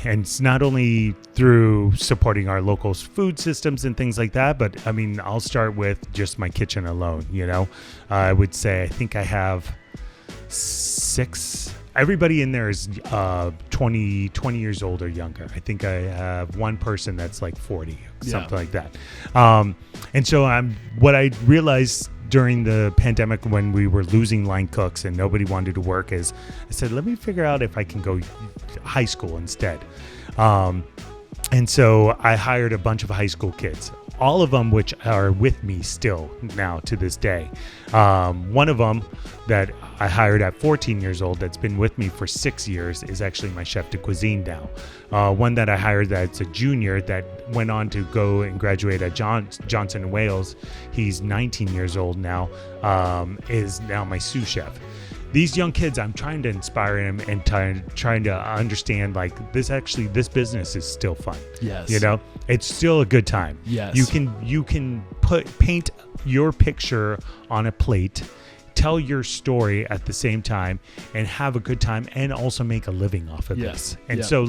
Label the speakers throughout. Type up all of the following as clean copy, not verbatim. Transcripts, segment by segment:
Speaker 1: And it's not only through supporting our local food systems and things like that, but I mean, I'll start with just my kitchen alone. I would say I think I have 6. Everybody in there is 20 years old or younger. I think I have one person that's like 40, something like that. And so what I realized during the pandemic when we were losing line cooks and nobody wanted to work is I said, let me figure out if I can go high school instead. And so I hired a bunch of high school kids, all of them which are with me still now to this day. One of them that I hired at 14 years old that's been with me for 6 years is actually my chef de cuisine now. One that I hired that's a junior that went on to go and graduate at Johnson & Wales. He's 19 years old now, is now my sous chef. These young kids, I'm trying to inspire them and trying to understand like this business is still fun.
Speaker 2: Yes.
Speaker 1: It's still a good time.
Speaker 2: Yes.
Speaker 1: You can paint your picture on a plate, tell your story at the same time and have a good time and also make a living off of this. And so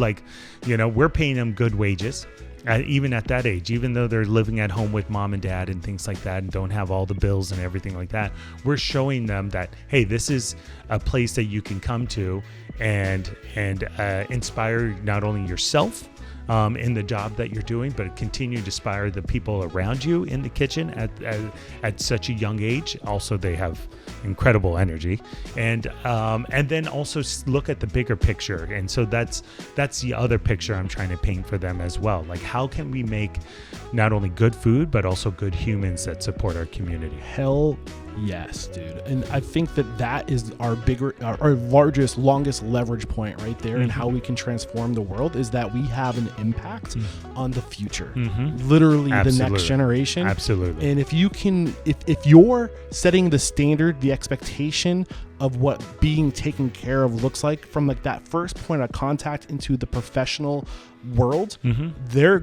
Speaker 1: we're paying them good wages. Even at that age, even though they're living at home with mom and dad and things like that and don't have all the bills and everything like that, we're showing them that, hey, this is a place that you can come to and inspire not only yourself in the job that you're doing, but continue to inspire the people around you in the kitchen at such a young age. Also, they have incredible energy, and then also look at the bigger picture. And so that's the other picture I'm trying to paint for them as well. Like, how can we make not only good food but also good humans that support our community?
Speaker 2: Hell yes, dude. And I think that is our largest, longest leverage point right there, and how we can transform the world is that we have an impact on the future, literally the next generation.
Speaker 1: Absolutely.
Speaker 2: And if you're setting the standard, the expectation of what being taken care of looks like from like that first point of contact into the professional world, their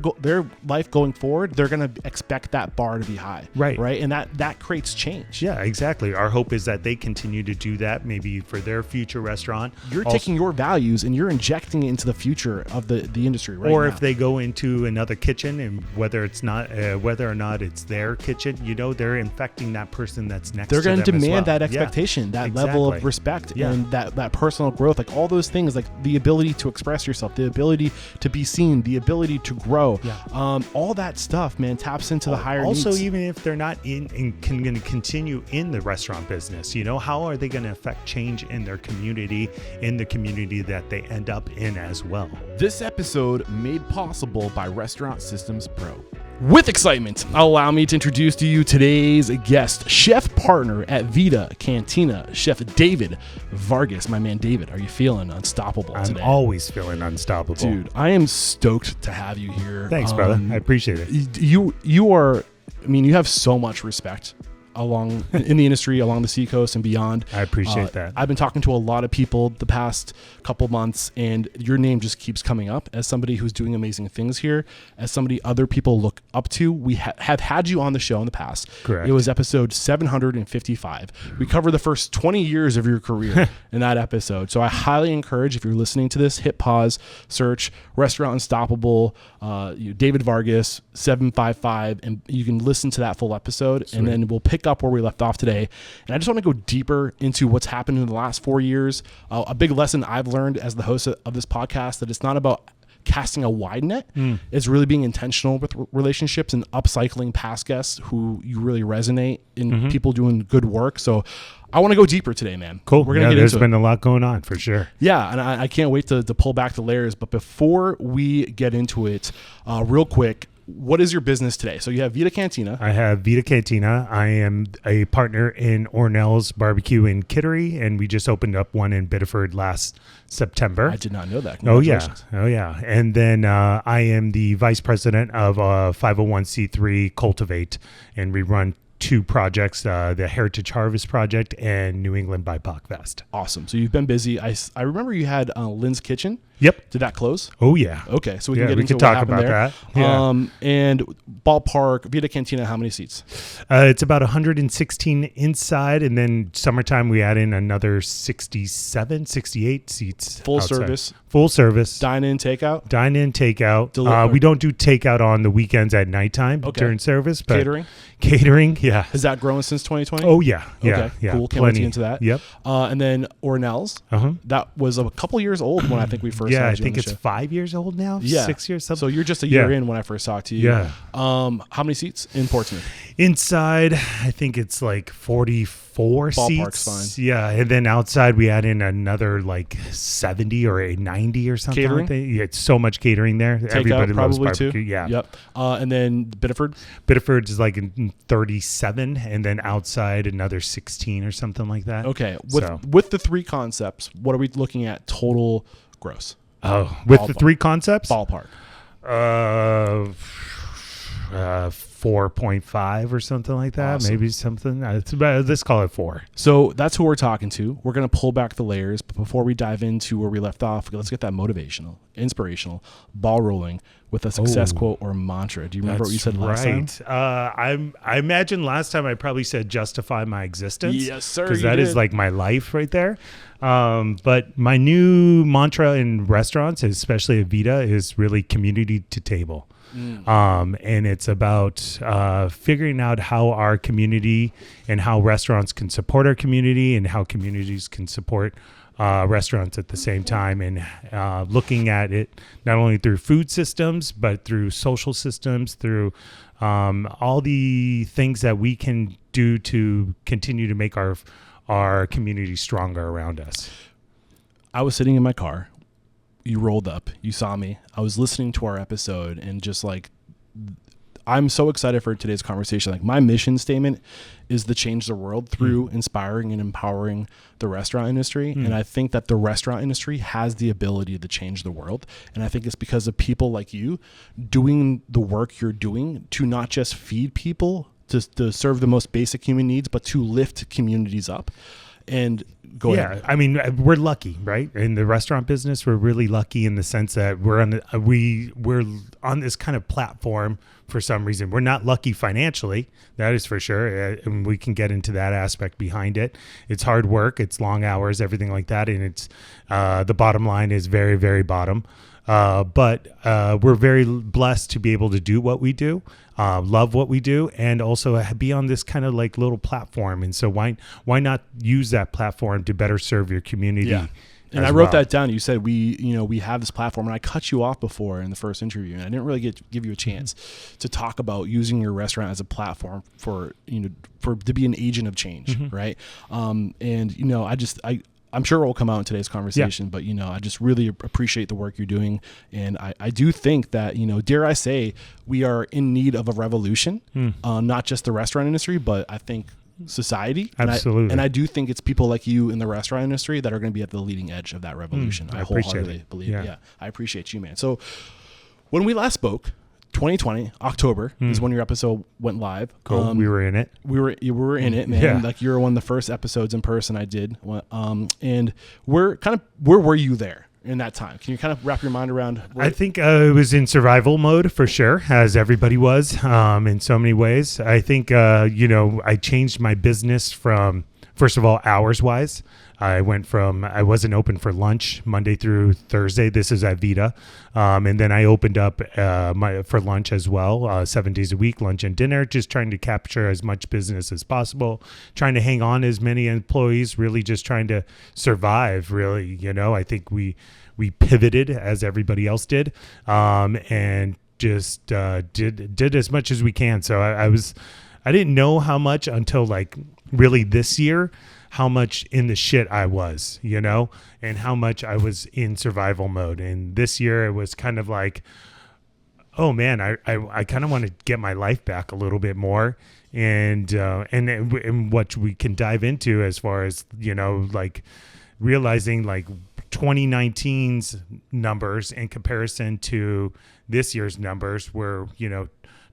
Speaker 2: life going forward, they're going to expect that bar to be high. Right. And that creates change.
Speaker 1: Yeah, exactly. Our hope is that they continue to do that maybe for their future restaurant.
Speaker 2: You're taking your values and you're injecting it into the future of the industry right
Speaker 1: or
Speaker 2: now.
Speaker 1: If they go into another kitchen and whether or not it's their kitchen, they're infecting that person that's next to them.
Speaker 2: They're going to demand
Speaker 1: as well.
Speaker 2: that expectation, that level of respect and that personal growth, like all those things, like the ability to express yourself, the ability to be seen, the ability to grow, all that stuff, man, taps into the higher
Speaker 1: also
Speaker 2: needs.
Speaker 1: Even if they're not going to continue in the restaurant business, how are they going to affect change in their community, in the community that they end up in as well?
Speaker 3: This episode made possible by Restaurant Systems Pro.
Speaker 2: With excitement, allow me to introduce to you today's guest, chef partner at Vida Cantina, Chef David Vargas. My man David, are you feeling unstoppable today?
Speaker 1: I'm always feeling unstoppable.
Speaker 2: Dude, I am stoked to have you here.
Speaker 1: Thanks, brother. I appreciate it.
Speaker 2: You are, you have so much respect along in the industry, along the seacoast and beyond.
Speaker 1: I appreciate that.
Speaker 2: I've been talking to a lot of people the past couple months, and your name just keeps coming up as somebody who's doing amazing things here, as somebody other people look up to. We have had you on the show in the past.
Speaker 1: Correct.
Speaker 2: It was episode 755. We covered the first 20 years of your career in that episode. So I highly encourage, if you're listening to this, hit pause, search Restaurant Unstoppable, David Vargas 755, and you can listen to that full episode. Sweet. And then we'll pick up where we left off today. And I just want to go deeper into what's happened in the last 4 years. A big lesson I've learned as the host of this podcast, that it's not about casting a wide net. It's really being intentional with relationships and upcycling past guests who you really resonate in, people doing good work. So I want to go deeper today, man.
Speaker 1: Cool.
Speaker 2: We're gonna get
Speaker 1: there's
Speaker 2: into
Speaker 1: been a lot going on for sure.
Speaker 2: Yeah, and I can't wait to pull back the layers. But before we get into it, real quick, what is your business today? So you have Vida Cantina.
Speaker 1: I have Vida Cantina. I am a partner in Ore Nell's barbecue in Kittery, and we just opened up one in Biddeford last September.
Speaker 2: I did not know that.
Speaker 1: Oh yeah. And then I am the vice president of 501c3 Cultivate, and we run 2 projects, the Heritage Harvest Project and New England BIPOC Fest.
Speaker 2: Awesome. So you've been busy. I remember you had Lynn's Kitchen.
Speaker 1: Yep.
Speaker 2: Did that close?
Speaker 1: Oh yeah.
Speaker 2: Okay, so we can
Speaker 1: Yeah,
Speaker 2: get
Speaker 1: we
Speaker 2: into
Speaker 1: could
Speaker 2: what
Speaker 1: talk
Speaker 2: happened
Speaker 1: about
Speaker 2: there.
Speaker 1: that. Yeah.
Speaker 2: And ballpark, Vida Cantina, how many seats?
Speaker 1: It's about 116 inside, and then summertime we add in another 67, 68 seats.
Speaker 2: Full
Speaker 1: outside.
Speaker 2: service.
Speaker 1: Full service.
Speaker 2: Dine-in, takeout?
Speaker 1: Dine-in, takeout. We don't do takeout on the weekends at nighttime during service. But
Speaker 2: Catering?
Speaker 1: Catering, yeah.
Speaker 2: Has that grown since 2020?
Speaker 1: Oh, yeah. Yeah.
Speaker 2: Okay,
Speaker 1: Yeah.
Speaker 2: cool. Can't wait to get into that.
Speaker 1: Yep.
Speaker 2: And then Ore Nell's.
Speaker 1: Uh-huh.
Speaker 2: That was a couple years old when I think we first
Speaker 1: Yeah, I
Speaker 2: had you on
Speaker 1: think
Speaker 2: the
Speaker 1: it's
Speaker 2: show.
Speaker 1: 5 years old now.
Speaker 2: Yeah.
Speaker 1: 6 years, something.
Speaker 2: So you're just a year in when I first talked to you.
Speaker 1: Yeah.
Speaker 2: How many seats in Portsmouth?
Speaker 1: Inside, I think it's like 44
Speaker 2: Ballpark's
Speaker 1: seats.
Speaker 2: fine.
Speaker 1: Yeah, and then outside we add in another like 70 or 90 or something.
Speaker 2: Catering?
Speaker 1: Like that. Yeah, it's so much catering there. Everybody
Speaker 2: Takeout
Speaker 1: loves
Speaker 2: probably
Speaker 1: barbecue.
Speaker 2: too.
Speaker 1: Yeah.
Speaker 2: Yep. And then Biddeford?
Speaker 1: Biddeford is like in 37, and then outside another 16 or something like that.
Speaker 2: Okay.
Speaker 1: So-
Speaker 2: With the three concepts, what are we looking at total gross?
Speaker 1: Oh, with the
Speaker 2: Ballpark.
Speaker 1: three concepts?
Speaker 2: Ballpark.
Speaker 1: 4.5 or something like that.
Speaker 2: Awesome.
Speaker 1: Maybe something. It's about, let's call it 4.
Speaker 2: So that's who we're talking to. We're going to pull back the layers. But before we dive into where we left off, let's get that motivational, inspirational, ball rolling with a success quote or mantra. Do you remember what you said last time?
Speaker 1: I imagine last time I probably said justify my existence.
Speaker 2: Yes, sir.
Speaker 1: Because
Speaker 2: you
Speaker 1: that
Speaker 2: did.
Speaker 1: is like my life right there. But my new mantra in restaurants, especially at Vida, is really community to table. And it's about figuring out how our community and how restaurants can support our community and how communities can support restaurants at the same time, and looking at it not only through food systems but through social systems, through all the things that we can do to continue to make our community stronger around us.
Speaker 2: I was sitting in my car. You rolled up. You saw me. I was listening to our episode and just like, I'm so excited for today's conversation. Like my mission statement is to change the world through inspiring and empowering the restaurant industry. And I think that the restaurant industry has the ability to change the world. And I think it's because of people like you doing the work you're doing to not just feed people, to serve the most basic human needs, but to lift communities up. And go ahead.
Speaker 1: I mean, we're lucky, right? In the restaurant business, we're really lucky in the sense that we're on this kind of platform for some reason. We're not lucky financially, that is for sure, and we can get into that aspect behind it. It's hard work, it's long hours, everything like that, and it's the bottom line is very, very bottom. But we're very blessed to be able to do what we do, love what we do, and also be on this kind of like little platform. And so why not use that platform to better serve your community?
Speaker 2: Yeah. And I wrote that down. You said we have this platform, and I cut you off before in the first interview, and I didn't really give you a chance to talk about using your restaurant as a platform for to be an agent of change, right? I'm sure it will come out in today's conversation, but I just really appreciate the work you're doing, and I do think that dare I say, we are in need of a revolution, not just the restaurant industry, but I think society.
Speaker 1: Absolutely.
Speaker 2: And I do think it's people like you in the restaurant industry that are going to be at the leading edge of that revolution. I wholeheartedly believe it. Yeah, I appreciate you, man. So when we last spoke, 2020 October is when your episode went live.
Speaker 1: Cool. We were in it.
Speaker 2: You were in it, man.
Speaker 1: Yeah.
Speaker 2: Like you were one of the first episodes in person I did. And where were you there in that time? Can you kind of wrap your mind around?
Speaker 1: I think it was in survival mode for sure, as everybody was in so many ways. I think, I changed my business from, first of all, hours wise. I wasn't open for lunch Monday through Thursday. This is at Vida. And then I opened up for lunch as well, 7 days a week, lunch and dinner, just trying to capture as much business as possible, trying to hang on as many employees, really just trying to survive, really. I think we pivoted as everybody else did, and just did as much as we can. So I didn't know how much until like really this year, how much in the shit I was, and how much I was in survival mode. And this year it was kind of like, oh man, I kind of want to get my life back a little bit more. And what we can dive into as far as, like realizing like 2019's numbers in comparison to this year's numbers were,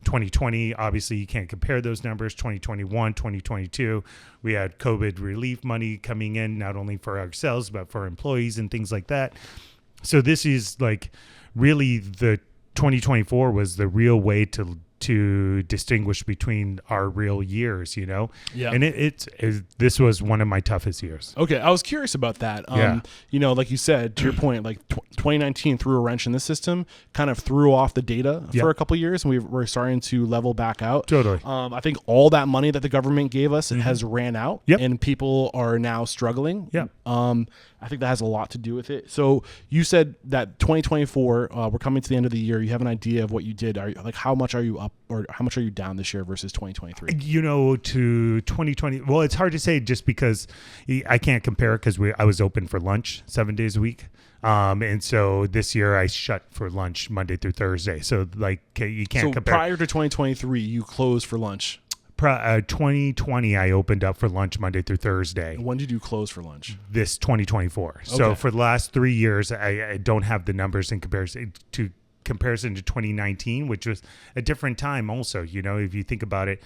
Speaker 1: 2020, obviously you can't compare those numbers. 2021, 2022, we had COVID relief money coming in, not only for ourselves, but for employees and things like that. So this is like really the 2024 was the real way to distinguish between our real years,
Speaker 2: Yeah.
Speaker 1: And this was one of my toughest years.
Speaker 2: Okay, I was curious about that.
Speaker 1: Yeah.
Speaker 2: Like you said, to your point, like 2019 threw a wrench in the system, kind of threw off the data for a couple of years, and we're starting to level back out.
Speaker 1: Totally.
Speaker 2: I think all that money that the government gave us has ran out,
Speaker 1: Yep.
Speaker 2: and people are now struggling.
Speaker 1: Yeah.
Speaker 2: I think that has a lot to do with it. So you said that 2024, we're coming to the end of the year. You have an idea of what you did. How much are you up, or how much are you down this year versus 2023?
Speaker 1: To 2020. Well, it's hard to say just because I can't compare it because I was open for lunch 7 days a week. And so this year I shut for lunch Monday through Thursday. So like you can't compare.
Speaker 2: Prior to 2023, you closed for lunch.
Speaker 1: 2020, I opened up for lunch Monday through Thursday.
Speaker 2: When did you close for lunch?
Speaker 1: This 2024. So
Speaker 2: Okay.
Speaker 1: for the last 3 years, I don't have the numbers in comparison to 2019, which was a different time also. If you think about it,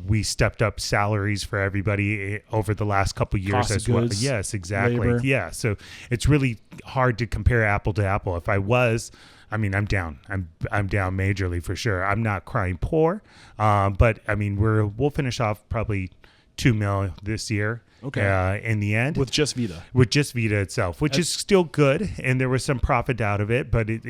Speaker 1: we stepped up salaries for everybody over the last couple of years
Speaker 2: Cost of
Speaker 1: as well.
Speaker 2: goods,
Speaker 1: Yes, exactly.
Speaker 2: labor.
Speaker 1: Yeah. So it's really hard to compare apple to apple. If I was, I'm down. I'm down majorly for sure. I'm not crying poor, but we'll finish off probably $2 million this year.
Speaker 2: Okay.
Speaker 1: In the end,
Speaker 2: With just Vida.
Speaker 1: with just Vida itself, which is still good, and there was some profit out of it. But if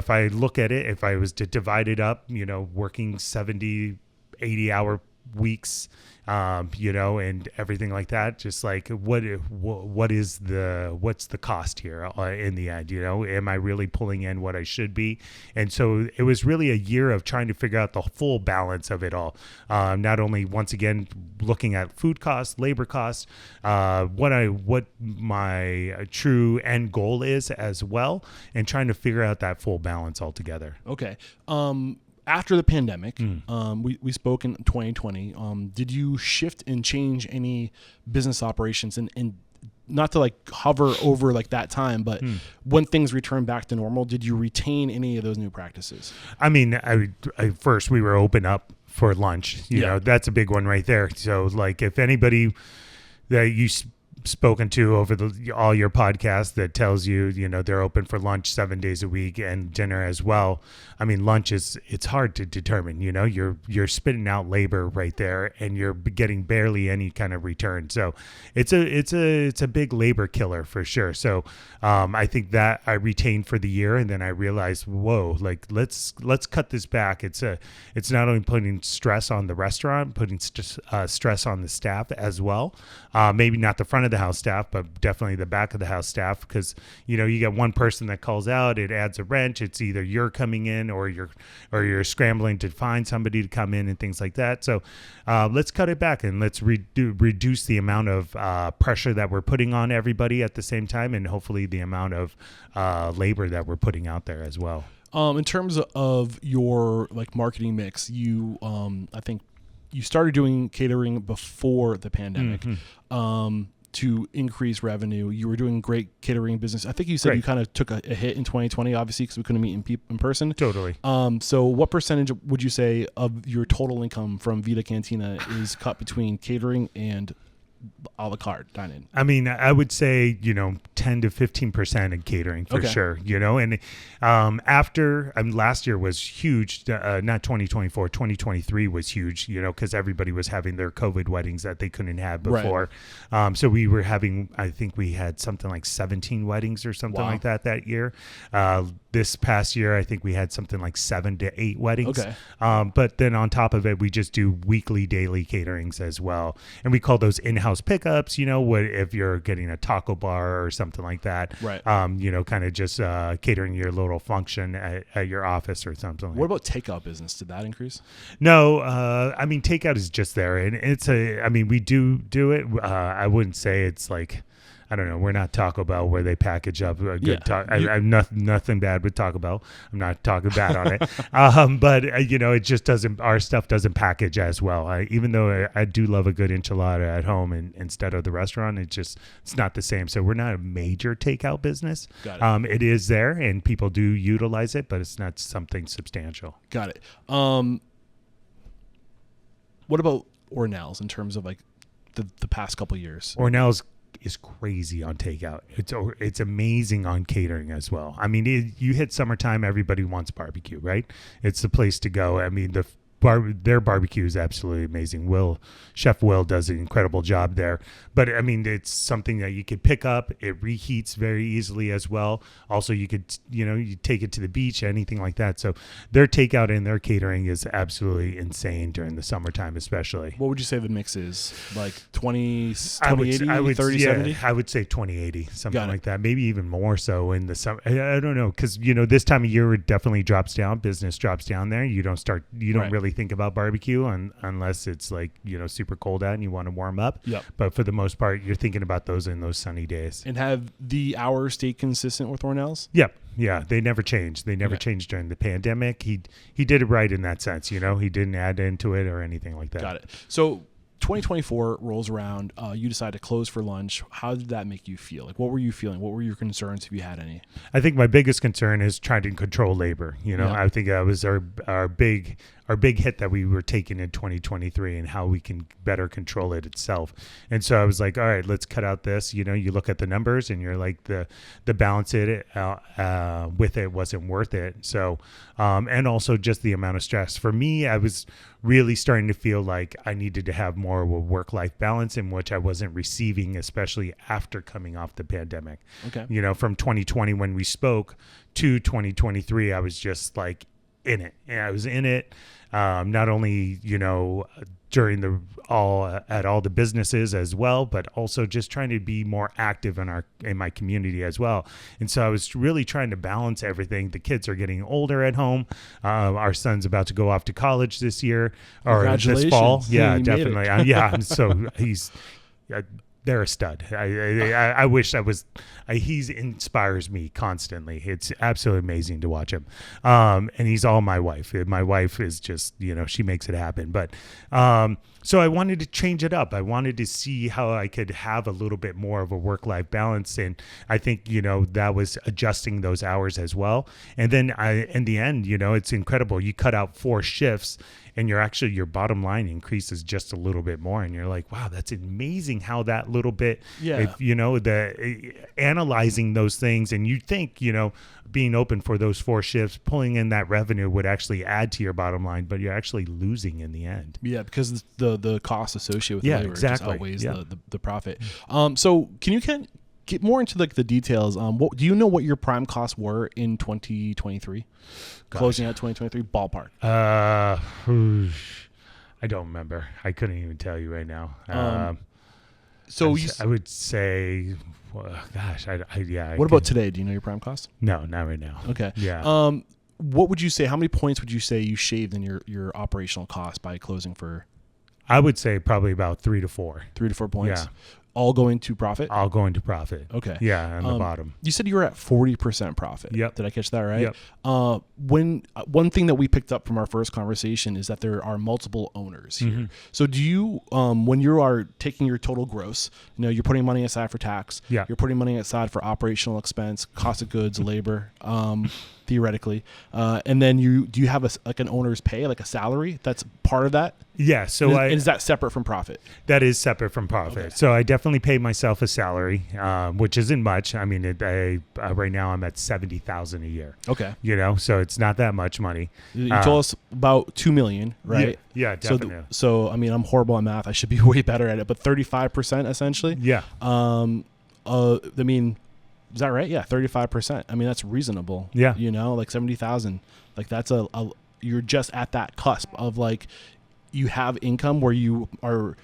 Speaker 1: I look at it, if I was to divide it up, working 70, 80-hour weeks, and everything like that, just like what's the cost here in the end? Am I really pulling in what I should be? And so it was really a year of trying to figure out the full balance of it all. Not only once again looking at food costs, labor costs, what my true end goal is as well, and trying to figure out that full balance altogether.
Speaker 2: Okay. After the pandemic, we spoke in 2020. Did you shift and change any business operations and not to like hover over like that time, but when things returned back to normal, did you retain any of those new practices?
Speaker 1: First we were open up for lunch. That's a big one right there. So like if anybody that you spoken to over all your podcasts that tells you, they're open for lunch 7 days a week and dinner as well. Lunch it's hard to determine, you're spitting out labor right there and you're getting barely any kind of return. So it's a big labor killer for sure. So I think that I retained for the year, and then I realized, whoa, like let's cut this back. It's not only putting stress on the restaurant, putting stress on the staff as well. Maybe not the front of the house staff, but definitely the back of the house staff, because you get one person that calls out, it adds a wrench. It's either you're coming in or you're scrambling to find somebody to come in and things like that. So let's cut it back and let's reduce the amount of pressure that we're putting on everybody at the same time, and hopefully the amount of labor that we're putting out there as well.
Speaker 2: In terms of your like marketing mix, you I think you started doing catering before the pandemic. To increase revenue. You were doing great catering business. I think you said you kind of took a hit in 2020, obviously, because we couldn't meet in person.
Speaker 1: Totally.
Speaker 2: So what percentage would you say of your total income from Vida Cantina is cut between catering and a la carte dine-in?
Speaker 1: I would say 10 to 15% in catering for sure. And after last year was huge. Not 2024, 2023 was huge. Because everybody was having their COVID weddings that they couldn't have before. Right. So we were having. I think we had something like 17 weddings or something like that year. This past year, I think we had something like 7 to 8 weddings. Okay. But then on top of it, we just do weekly, daily caterings as well, and we call those in-house pickups. If you're getting a taco bar or something like that,
Speaker 2: right?
Speaker 1: Kind of just catering your little function at your office or something.
Speaker 2: What about takeout business? Did that increase?
Speaker 1: No, takeout is just there, and it's we do it. I wouldn't say it's like, I don't know. We're not Taco Bell where they package up a good I'm nothing bad with Taco Bell. I'm not talking bad on it. But it just doesn't. Our stuff doesn't package as well. Even though I do love a good enchilada at home instead of the restaurant, it's not the same. So we're not a major takeout business.
Speaker 2: Got it.
Speaker 1: It is there, and people do utilize it, but it's not something substantial.
Speaker 2: Got it. What about Ore Nell's in terms of like the past couple years?
Speaker 1: Ore Nell's is crazy on takeout. It's amazing on catering as well. I mean, you hit summertime, everybody wants barbecue, right? It's the place to go. I mean, their barbecue is absolutely amazing. Chef Will does an incredible job there. But I mean, it's something that you could pick up. It reheats very easily as well. Also, you could, you take it to the beach, anything like that. So their takeout and their catering is absolutely insane during the summertime, especially.
Speaker 2: What would you say the mix is? Like 2080, 3070?
Speaker 1: I would say 2080, something
Speaker 2: Got it.
Speaker 1: like that. Maybe even more so in the summer. I don't know, because this time of year it definitely drops down. Business drops down there. You don't
Speaker 2: Right.
Speaker 1: really think about barbecue unless it's like super cold out and you want to warm up.
Speaker 2: Yep.
Speaker 1: But for the most part, you're thinking about those in those sunny days.
Speaker 2: And have the hours stayed consistent with Ore Nell's?
Speaker 1: Yep. Yeah, they never changed. They never changed during the pandemic. He did it right in that sense. He didn't add into it or anything like that.
Speaker 2: Got it. So 2024 rolls around. You decide to close for lunch. How did that make you feel? Like, what were you feeling? What were your concerns, if you had any?
Speaker 1: I think my biggest concern is trying to control labor. I think that was our big hit that we were taking in 2023 and how we can better control it itself. And so I was like, all right, let's cut out this. You look at the numbers and you're like the balance with it wasn't worth it. So, and also just the amount of stress. For me, I was really starting to feel like I needed to have more of a work-life balance in which I wasn't receiving, especially after coming off the pandemic.
Speaker 2: Okay.
Speaker 1: From 2020 when we spoke to 2023, I was just like in it. And I was in it. Not only, during all the businesses as well, but also just trying to be more active in my community as well. And so I was really trying to balance everything. The kids are getting older at home. Our son's about to go off to college this year or this fall. Yeah, definitely. They're a stud. I wish I was. He inspires me constantly. It's absolutely amazing to watch him. And he's all my wife. My wife is just, she makes it happen. But so I wanted to change it up. I wanted to see how I could have a little bit more of a work-life balance. And I think, that was adjusting those hours as well. And then in the end, it's incredible. You cut out 4 shifts and your bottom line increases just a little bit more. And you're like, wow, that's amazing how that little bit, analyzing those things. And you think, being open for those 4 shifts, pulling in that revenue would actually add to your bottom line, but you're actually losing in the end.
Speaker 2: Yeah, because the cost associated with the labor just outweighs the profit. So can you get more into like the details? What do you know what your prime costs were in 2023? Closing out 2023 ballpark.
Speaker 1: I don't remember. I couldn't even tell you right now. I would say, gosh,
Speaker 2: What about today? Do you know your prime cost?
Speaker 1: No, not right now.
Speaker 2: Okay.
Speaker 1: Yeah.
Speaker 2: What would you say? How many points would you say you shaved in your operational cost by closing for?
Speaker 1: I would say probably about 3 to 4.
Speaker 2: 3 to 4 points.
Speaker 1: Yeah.
Speaker 2: All going to profit?
Speaker 1: All going to profit.
Speaker 2: Okay.
Speaker 1: Yeah, on the bottom.
Speaker 2: You said you were at 40% profit.
Speaker 1: Yep.
Speaker 2: Did I catch that right?
Speaker 1: Yep.
Speaker 2: One thing that we picked up from our first conversation is that there are multiple owners here. Mm-hmm. So do you, when you are taking your total gross, you're putting money aside for tax, you're putting money aside for operational expense, cost of goods, labor, theoretically, and then do you have an owner's pay, like a salary that's part of that?
Speaker 1: Yeah. So
Speaker 2: is that separate from profit?
Speaker 1: That is separate from profit. Okay. So I definitely pay myself a salary, which isn't much. I mean, right now I'm at $70,000 a year.
Speaker 2: Okay.
Speaker 1: So it's not that much money.
Speaker 2: You told us about $2 million, right?
Speaker 1: Yeah, definitely.
Speaker 2: So I mean, I'm horrible at math. I should be way better at it. But 35% essentially.
Speaker 1: Yeah.
Speaker 2: I mean, is that right? Yeah, 35%. I mean, that's reasonable.
Speaker 1: Yeah.
Speaker 2: Like 70,000. Like that's you're just at that cusp of like you have income where you are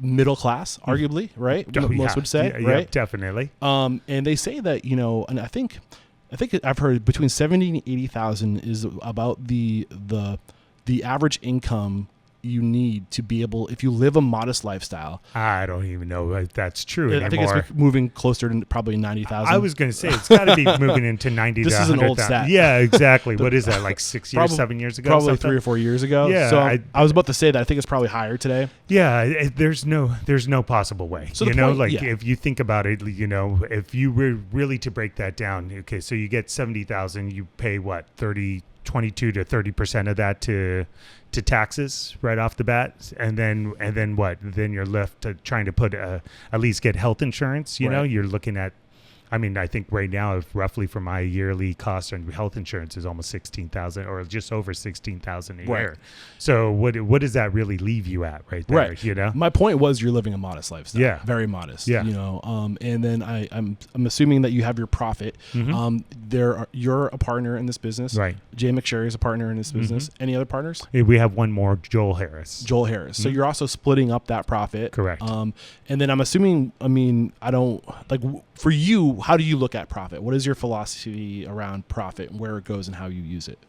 Speaker 2: middle class, arguably, right? Most would say, right?
Speaker 1: Yeah, definitely.
Speaker 2: And they say that, and I think I've heard between 70 and 80,000 is about the average income you need to be able, if you live a modest lifestyle.
Speaker 1: I don't even know if that's true anymore.
Speaker 2: I think it's moving closer to probably 90,000.
Speaker 1: I was going to say it's got to be moving into 90
Speaker 2: this
Speaker 1: to 100,000. This is an old stat. Yeah, exactly. What is that, like 6 years, 7 years ago?
Speaker 2: Probably 3 or 4 years ago.
Speaker 1: Yeah.
Speaker 2: So I was about to say that I think it's probably higher today.
Speaker 1: Yeah, there's no possible way.
Speaker 2: So
Speaker 1: if you think about it, if you were really to break that down, okay, so you get 70,000, you pay what, 30 22 to 30% of that to taxes right off the bat, and then what? Then you're left to trying to put at least get health insurance. You know, you're looking at. I mean, I think right now, if roughly for my yearly cost on health insurance is almost $16,000 or just over $16,000 a year. So what does that really leave you at right there?
Speaker 2: Right.
Speaker 1: You know,
Speaker 2: my point was you're living a modest lifestyle.
Speaker 1: Yeah.
Speaker 2: Very modest.
Speaker 1: Yeah.
Speaker 2: You know, and then I'm assuming that you have your profit. You're a partner in this business.
Speaker 1: Right.
Speaker 2: Jay McSherry is a partner in this business. Any other partners?
Speaker 1: We have one more, Joel Harris.
Speaker 2: So you're also splitting up that profit.
Speaker 1: Correct.
Speaker 2: And then I'm assuming, for you, how do you look at profit? What is your philosophy around profit and where it goes and how you use it?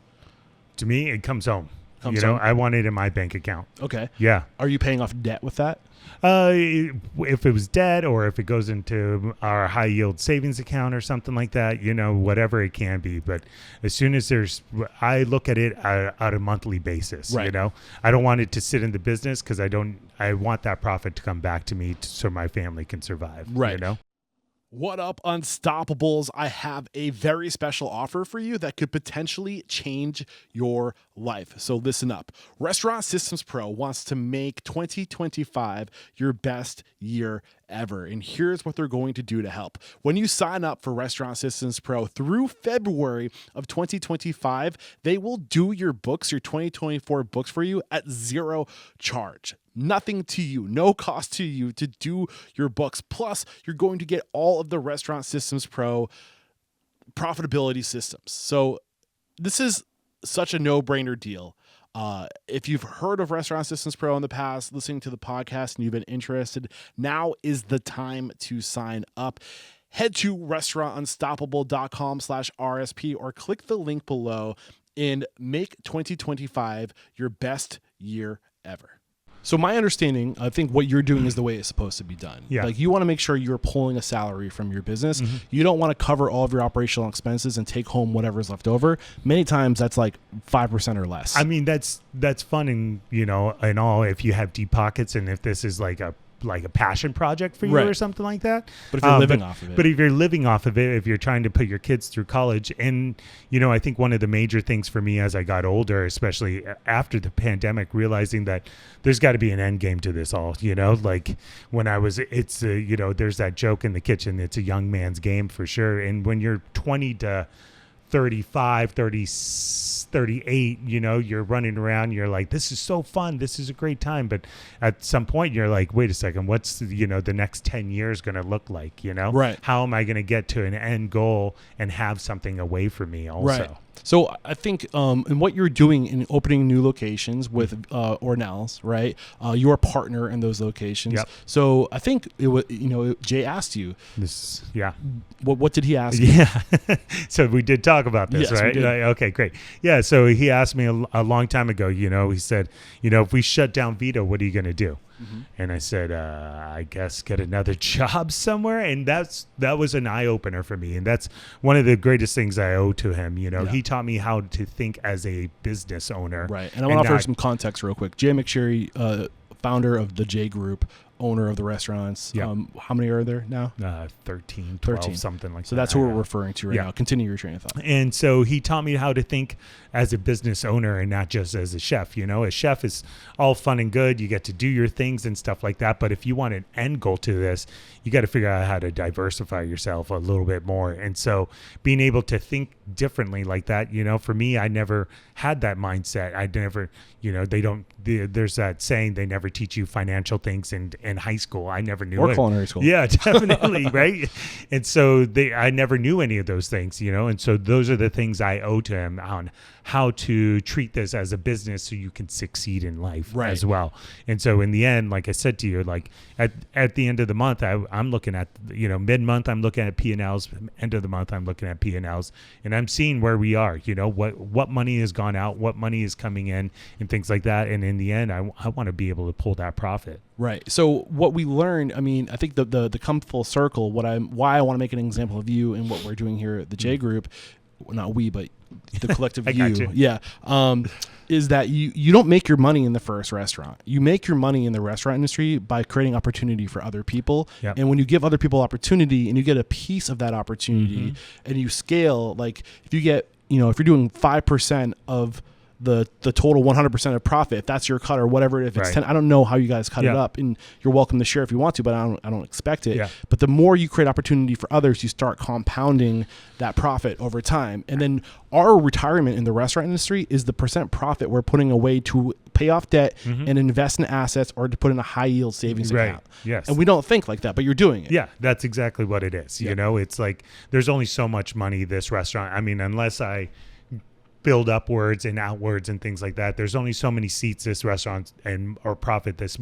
Speaker 1: To me, it comes home. I want it in my bank account.
Speaker 2: Okay.
Speaker 1: Yeah.
Speaker 2: Are you paying off debt with that?
Speaker 1: If it was debt or if it goes into our high yield savings account or something like that, whatever it can be. But as soon as I look at it on a monthly basis,
Speaker 2: Right.
Speaker 1: I don't want it to sit in the business because I want that profit to come back to me so my family can survive.
Speaker 2: Right. What up, Unstoppables? I have a very special offer for you that could potentially change your life. So listen up. Restaurant Systems Pro wants to make 2025 your best year ever. And here's what they're going to do to help. When you sign up for Restaurant Systems Pro through February of 2025, they will do your books, your 2024 books for you at zero charge. Nothing to you, no cost to you to do your books. Plus, you're going to get all of the Restaurant Systems Pro profitability systems. So this is such a no-brainer deal. If you've heard of Restaurant Systems Pro in the past, listening to the podcast, and you've been interested, now is the time to sign up. Head to restaurantunstoppable.com/RSP or click the link below and make 2025 your best year ever. So my understanding, I think what you're doing is the way it's supposed to be done.
Speaker 1: Yeah.
Speaker 2: Like you want to make sure you're pulling a salary from your business. You don't want to cover all of your operational expenses and take home whatever's left over. Many times that's like 5% or less.
Speaker 1: I mean, that's fun and, and all if you have deep pockets and if this is like a passion project for you
Speaker 2: Right.
Speaker 1: or something like that.
Speaker 2: But if you're living off of it.
Speaker 1: But if you're living off of it, if you're trying to put your kids through college, and, I think one of the major things for me as I got older, especially after the pandemic, realizing that there's got to be an end game to this all, like when I was, it's, there's that joke in the kitchen, it's a young man's game for sure. And when you're 20 to 35, 38, you're running around, you're like, this is so fun, this is a great time, but at some point you're like, wait a second, what's the next 10 years going to look like?
Speaker 2: Right.
Speaker 1: How am I going to get to an end goal and have something away from me also?
Speaker 2: Right. So I think in what you're doing in opening new locations with Ore Nell's, right? You're a partner in those locations.
Speaker 1: Yep.
Speaker 2: So I think it was, Jay asked you.
Speaker 1: Yeah.
Speaker 2: What did he ask you?
Speaker 1: Yeah. So we did talk about this,
Speaker 2: Yes, we
Speaker 1: right?
Speaker 2: did.
Speaker 1: Okay, great. Yeah. So he asked me a long time ago, he said, if we shut down Vida, what are you going to do? And I said, I guess get another job somewhere. And that was an eye opener for me. And that's one of the greatest things I owe to him. He taught me how to think as a business owner.
Speaker 2: Right. And I want to offer some context real quick. Jay McSherry, founder of the J Group, owner of the restaurants.
Speaker 1: Yeah.
Speaker 2: How many are there now?
Speaker 1: 13, 12, something like that.
Speaker 2: So that's who we're referring to right now. Continue your train of thought.
Speaker 1: And so he taught me how to think as a business owner and not just as a chef. A chef is all fun and good. You get to do your things and stuff like that. But if you want an end goal to this, you got to figure out how to diversify yourself a little bit more. And so being able to think differently like that, for me, I never had that mindset. I never, there's that saying, they never teach you financial things in high school. I never knew
Speaker 2: or
Speaker 1: it.
Speaker 2: culinary school.
Speaker 1: Yeah, definitely. Right. And so I never knew any of those things, and so those are the things I owe to him on how to treat this as a business so you can succeed in life as well. And so in the end, like I said to you, like at the end of the month, I'm looking at, mid-month, I'm looking at P&Ls, end of the month, I'm looking at P&Ls, and I'm seeing where we are, what money has gone out, what money is coming in and things like that. And in the end, I want to be able to pull that profit.
Speaker 2: Right. So what we learned, I think the come full circle, why I want to make an example of you and what we're doing here at the J Group, well, not we, but the collective you. Yeah. Is that you don't make your money in the first restaurant. You make your money in the restaurant industry by creating opportunity for other people.
Speaker 1: Yep.
Speaker 2: And when you give other people opportunity and you get a piece of that opportunity and you scale, like if you get if you're doing 5% of the total 100% of profit, if that's your cut or whatever, if it's
Speaker 1: Right.
Speaker 2: 10, I don't know how you guys cut
Speaker 1: Yeah.
Speaker 2: it up, and you're welcome to share if you want to, but I don't expect it.
Speaker 1: Yeah.
Speaker 2: But the more you create opportunity for others, you start compounding that profit over time. And then our retirement in the restaurant industry is the percent profit we're putting away to pay off debt and invest in assets or to put in a high yield savings
Speaker 1: Right.
Speaker 2: account.
Speaker 1: Yes.
Speaker 2: And we don't think like that, but you're doing it.
Speaker 1: Yeah, that's exactly what it is.
Speaker 2: Yeah.
Speaker 1: It's like there's only so much money this restaurant. I mean, unless I build upwards and outwards and things like that, there's only so many seats this restaurant or profit this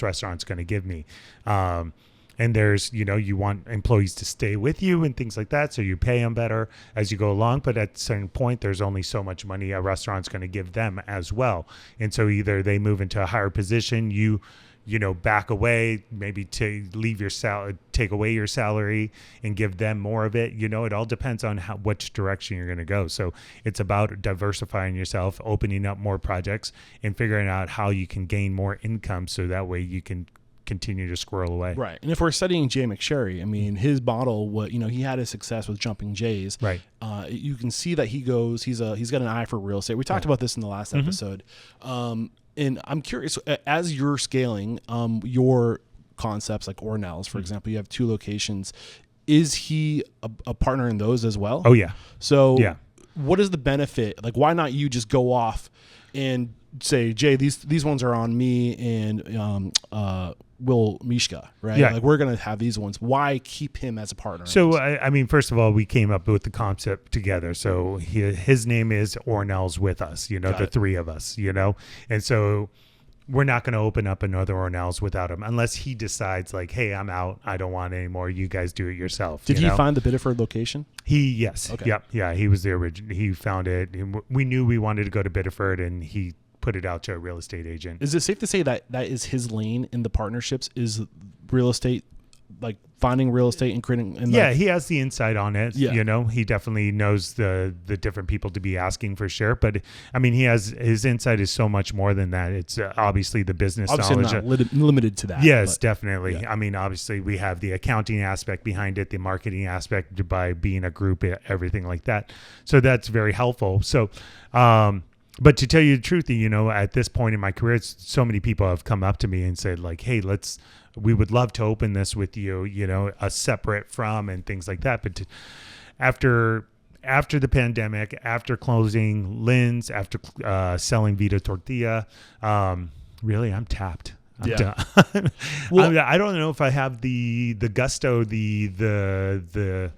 Speaker 1: restaurant's going to give me. And there's, you want employees to stay with you and things like that, so you pay them better as you go along. But at a certain point, there's only so much money a restaurant's going to give them as well. And so either they move into a higher position, you back away, maybe to leave your take away your salary and give them more of it. It all depends on which direction you're going to go. So it's about diversifying yourself, opening up more projects, and figuring out how you can gain more income so that way you can continue to squirrel away.
Speaker 2: Right. And if we're studying Jay McSherry, I mean, his model, he had his success with Jumping Jays.
Speaker 1: Right.
Speaker 2: You can see that he's got an eye for real estate. We talked about this in the last episode. And I'm curious, as you're scaling your concepts like Ore Nell's, for example, you have 2 locations. Is he a partner in those as well?
Speaker 1: Oh, yeah.
Speaker 2: So
Speaker 1: Yeah.
Speaker 2: what is the benefit? Like, why not you just go off and say, Jay, these ones are on me and Will Mishka, right?
Speaker 1: Yeah.
Speaker 2: Like, we're going to have these ones. Why keep him as a partner?
Speaker 1: So, I mean, first of all, we came up with the concept together. So his name is Ore Nell's with us, the 3 of us, and so we're not going to open up another Ore Nell's without him unless he decides like, hey, I'm out. I don't want it anymore. You guys do it yourself.
Speaker 2: Did he find the Biddeford location?
Speaker 1: Yes.
Speaker 2: Okay.
Speaker 1: Yep. Yeah. He was the original. He found it. We knew we wanted to go to Biddeford, and he put it out to a real estate agent.
Speaker 2: Is it safe to say that is his lane in the partnerships, is real estate, like finding real estate and creating? And
Speaker 1: he has the insight on it.
Speaker 2: Yeah.
Speaker 1: He definitely knows the different people to be asking for sure. But I mean, his insight is so much more than that. It's obviously the business knowledge.
Speaker 2: Not limited to that.
Speaker 1: Yes, definitely.
Speaker 2: Yeah.
Speaker 1: I mean, obviously we have the accounting aspect behind it, the marketing aspect by being a group, everything like that. So that's very helpful. So, but to tell you the truth, at this point in my career, so many people have come up to me and said like, hey, we would love to open this with you, a separate from and things like that. But after the pandemic, after closing Lynn's, after selling Vida Tortilla, really, I'm tapped. I'm done. Well, I don't know if I have the gusto, the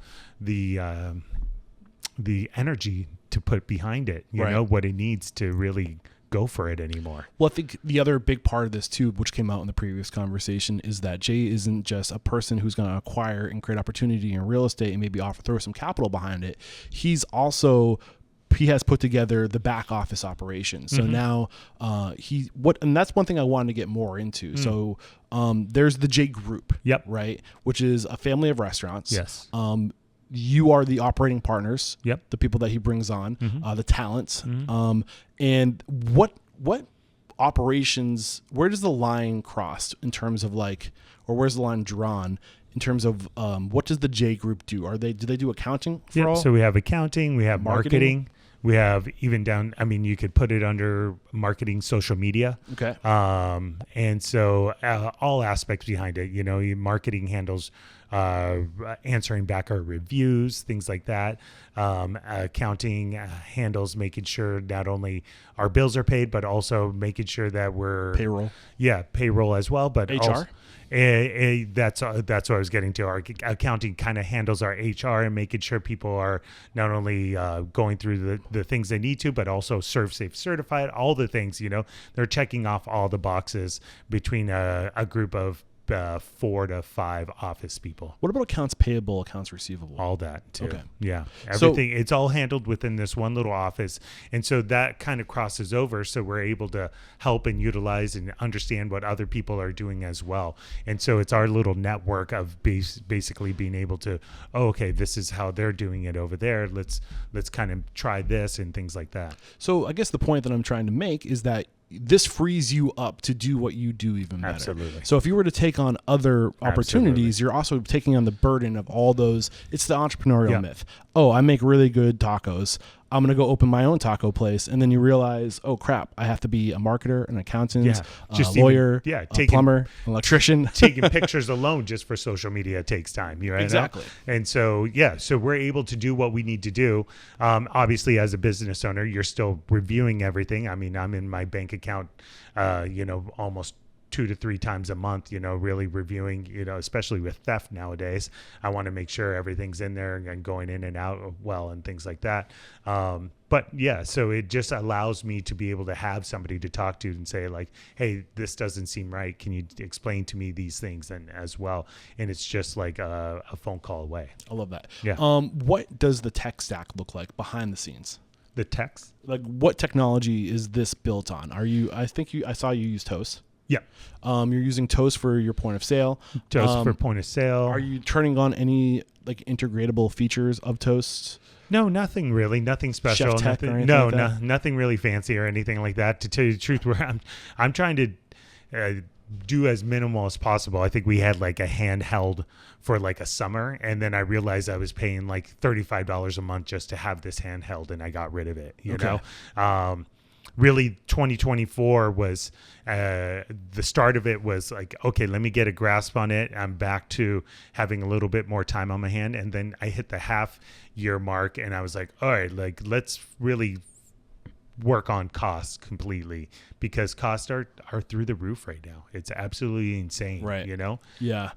Speaker 1: energy to put behind it, what it needs to really go for it anymore.
Speaker 2: Well, I think the other big part of this too, which came out in the previous conversation, is that Jay isn't just a person who's going to acquire and create opportunity in real estate and maybe throw some capital behind it. He has put together the back office operation. So now and that's one thing I wanted to get more into. So there's the J Group, right, which is a family of restaurants.
Speaker 1: Yes.
Speaker 2: You are the operating partners,
Speaker 1: Yep.
Speaker 2: the people that he brings on, the talents. And what operations, where does the line cross in terms of or where's the line drawn in terms of what does the J Group do? Do they do accounting for all?
Speaker 1: So we have accounting, we have marketing. We have even down, I mean, you could put it under marketing, social media.
Speaker 2: Okay.
Speaker 1: And so all aspects behind it, marketing handles answering back our reviews, things like that. Accounting handles making sure not only our bills are paid, but also making sure that we're
Speaker 2: payroll.
Speaker 1: Yeah, payroll as well. But
Speaker 2: HR.
Speaker 1: Also, that's what I was getting to. Our accounting kind of handles our HR and making sure people are not only going through the things they need to, but also ServSafe certified, all the things, they're checking off all the boxes between a group of 4 to 5 office people.
Speaker 2: What about accounts payable, accounts receivable?
Speaker 1: All that too.
Speaker 2: Okay.
Speaker 1: Yeah. Everything. It's all handled within this one little office. And so that kind of crosses over. So we're able to help and utilize and understand what other people are doing as well. And so it's our little network of basically being able to, okay, this is how they're doing it over there. Let's kind of try this and things like that.
Speaker 2: So I guess the point that I'm trying to make is that this frees you up to do what you do even better.
Speaker 1: Absolutely.
Speaker 2: So if you were to take on other opportunities, you're also taking on the burden of all those. It's the entrepreneurial myth. Oh, I make really good tacos. I'm going to go open my own taco place. And then you realize, oh crap, I have to be a marketer, an accountant, a lawyer, a plumber, an electrician.
Speaker 1: Taking pictures alone just for social media takes time. Right?
Speaker 2: Exactly.
Speaker 1: And so, so we're able to do what we need to do. Obviously, as a business owner, you're still reviewing everything. I mean, I'm in my bank account, almost 2 to 3 times a month, really reviewing, especially with theft nowadays. I want to make sure everything's in there and going in and out well and things like that. But yeah, so it just allows me to be able to have somebody to talk to and say like, hey, this doesn't seem right. Can you explain to me these things and as well? And it's just like a phone call away.
Speaker 2: I love that.
Speaker 1: Yeah.
Speaker 2: What does the tech stack look like behind the scenes?
Speaker 1: The text?
Speaker 2: Like what technology is this built on? I saw you use Toast.
Speaker 1: Yeah.
Speaker 2: You're using Toast for your point of sale.
Speaker 1: Toast for point of sale.
Speaker 2: Are you turning on any like integratable features of Toast?
Speaker 1: No, nothing really. Nothing special.
Speaker 2: Chef tech
Speaker 1: nothing,
Speaker 2: or anything
Speaker 1: no,
Speaker 2: like that?
Speaker 1: nothing really fancy or anything like that. To tell you the truth, I'm trying to do as minimal as possible. I think we had like a handheld for like a summer, and then I realized I was paying like $35 a month just to have this handheld, and I got rid of it. You know. Really 2024 was the start of it was like, okay, let me get a grasp on it. I'm back to having a little bit more time on my hand. And then I hit the half-year mark and I was like, all right, like let's really work on costs completely, because costs are through the roof right now. It's absolutely insane,
Speaker 2: right?
Speaker 1: Yeah.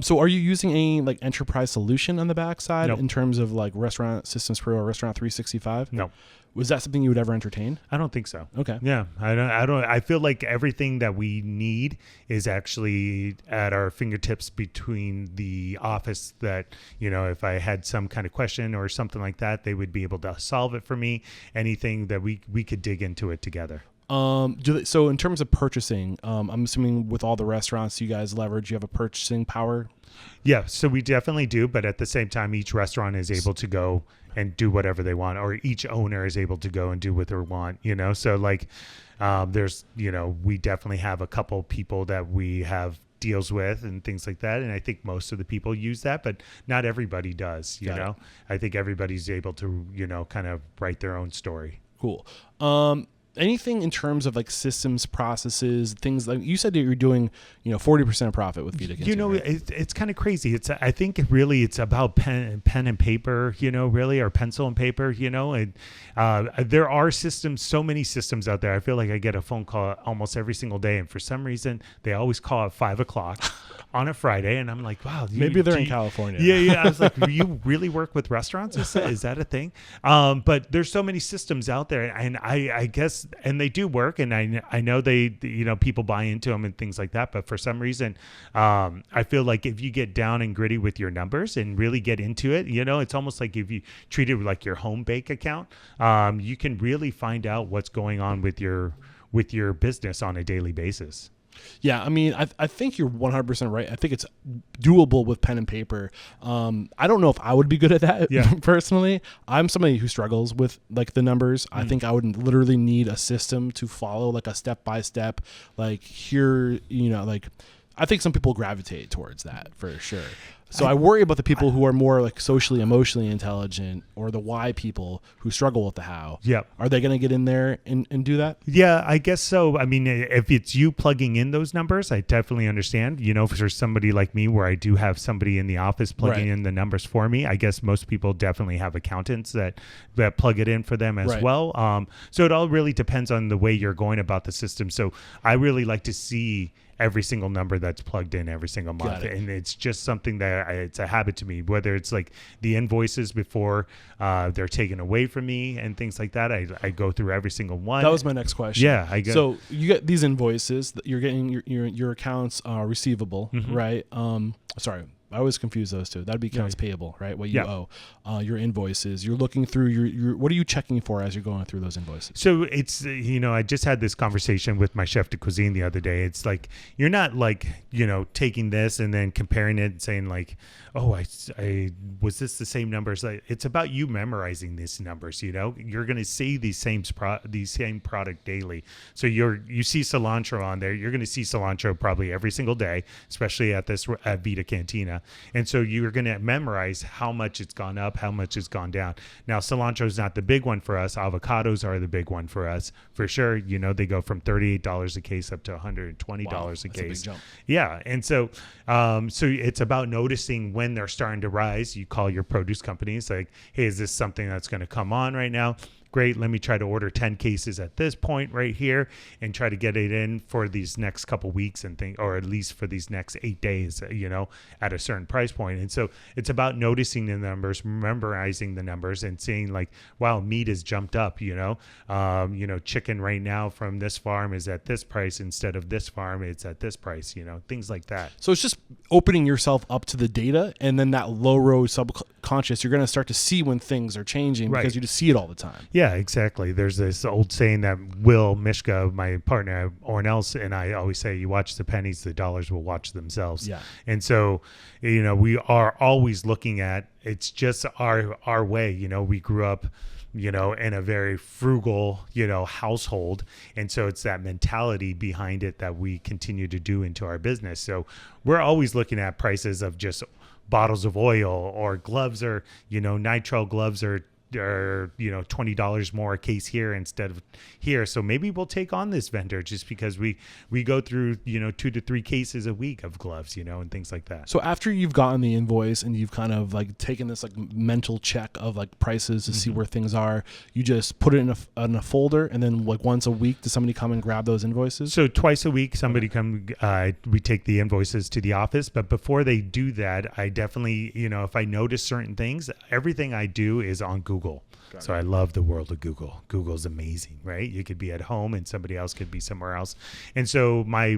Speaker 2: So are you using any like enterprise solution on the backside
Speaker 1: Nope.
Speaker 2: in terms of like Restaurant Systems Pro or Restaurant 365?
Speaker 1: No.
Speaker 2: Was that something you would ever entertain?
Speaker 1: I don't think so.
Speaker 2: Okay.
Speaker 1: Yeah. I feel like everything that we need is actually at our fingertips between the office that, if I had some kind of question or something like that, they would be able to solve it for me. Anything that we could dig into it together.
Speaker 2: So in terms of purchasing, I'm assuming with all the restaurants you guys leverage, you have a purchasing power?
Speaker 1: Yeah, so we definitely do, but at the same time, each restaurant is able to go and do whatever they want, or each owner is able to go and do what they want, So like, there's, we definitely have a couple people that we have deals with and things like that. And I think most of the people use that, but not everybody does, you know? I think everybody's able to, kind of write their own story.
Speaker 2: Cool. Anything in terms of like systems, processes, things like you said that you're doing, 40% profit with Vida Cantina. Right?
Speaker 1: It's kind of crazy. I think really it's about pen and paper, really, or pencil and paper, and there are systems, so many systems out there. I feel like I get a phone call almost every single day. And for some reason they always call at 5:00 on a Friday. And I'm like, wow,
Speaker 2: maybe they're in California.
Speaker 1: Yeah. I was like, you really work with restaurants? Is that a thing? But there's so many systems out there, and I guess, and they do work, and I know they, people buy into them and things like that. But for some reason, I feel like if you get down and gritty with your numbers and really get into it, it's almost like if you treat it like your home bank account, you can really find out what's going on with your business on a daily basis.
Speaker 2: Yeah, I mean, I think you're 100% right. I think it's doable with pen and paper. I don't know if I would be good at that personally. I'm somebody who struggles with like the numbers. I think I would literally need a system to follow, like a step-by-step, like here, like I think some people gravitate towards that for sure. So I worry about the people who are more like socially, emotionally intelligent, or the why people who struggle with the how.
Speaker 1: Yeah.
Speaker 2: Are they going to get in there and do that?
Speaker 1: Yeah, I guess so. I mean, if it's you plugging in those numbers, I definitely understand. For somebody like me where I do have somebody in the office plugging in the numbers for me, I guess most people definitely have accountants that plug it in for them as well. So it all really depends on the way you're going about the system. So I really like to see every single number that's plugged in every single month. And it's just something that it's a habit to me, whether it's like the invoices before they're taken away from me and things like that. I go through every single one.
Speaker 2: That was my next question.
Speaker 1: Yeah.
Speaker 2: So you get these invoices that you're getting your accounts receivable, right? Sorry, I always confuse those two. That'd be accounts payable, right? What you owe, your invoices. You're looking through your. What are you checking for as you're going through those invoices?
Speaker 1: So it's I just had this conversation with my chef de cuisine the other day. It's like you're not like taking this and then comparing it and saying like, oh, I was this the same numbers? Like, it's about you memorizing these numbers. You're going to see these same product daily. So you see cilantro on there. You're going to see cilantro probably every single day, especially at Vida Cantina. And so you're going to memorize how much it's gone up, how much it's gone down. Now, cilantro is not the big one for us. Avocados are the big one for us, for sure. You know, they go from $38 a case up to $120 a case.
Speaker 2: A big jump.
Speaker 1: Yeah. And so so it's about noticing when they're starting to rise. You call your produce companies like, hey, is this something that's going to come on right now? Great. Let me try to order 10 cases at this point right here and try to get it in for these next couple weeks and or at least for these next 8 days, you know, at a certain price point. And so it's about noticing the numbers, memorizing the numbers and seeing like, wow, meat has jumped up, you know, chicken right now from this farm is at this price instead of this farm. It's at this price, you know, things like that.
Speaker 2: So it's just opening yourself up to the data, and then that low road subconscious, you're going to start to see when things are changing because you just see it all the time.
Speaker 1: Yeah, exactly. There's this old saying that Will Mishka, my partner, Ore Nell, and I always say, you watch the pennies, the dollars will watch themselves.
Speaker 2: Yeah.
Speaker 1: And so, you know, we are always looking at, it's just our way. You know, we grew up, you know, in a very frugal, you know, household. And so it's that mentality behind it that we continue to do into our business. So we're always looking at prices of just bottles of oil or gloves, or, you know, nitrile gloves are you know, $20 more a case here instead of here. So maybe we'll take on this vendor just because we go through, you know, 2 to 3 cases a week of gloves, you know, and things like that.
Speaker 2: So after you've gotten the invoice and you've kind of like taken this like mental check of like prices to see where things are, you just put it in a folder, and then like once a week does somebody come and grab those invoices?
Speaker 1: So twice a week somebody we take the invoices to the office, but before they do that, I definitely, you know, if I notice certain things, everything I do is on Google. So I love the world of Google. Google's amazing, right? You could be at home and somebody else could be somewhere else. And so my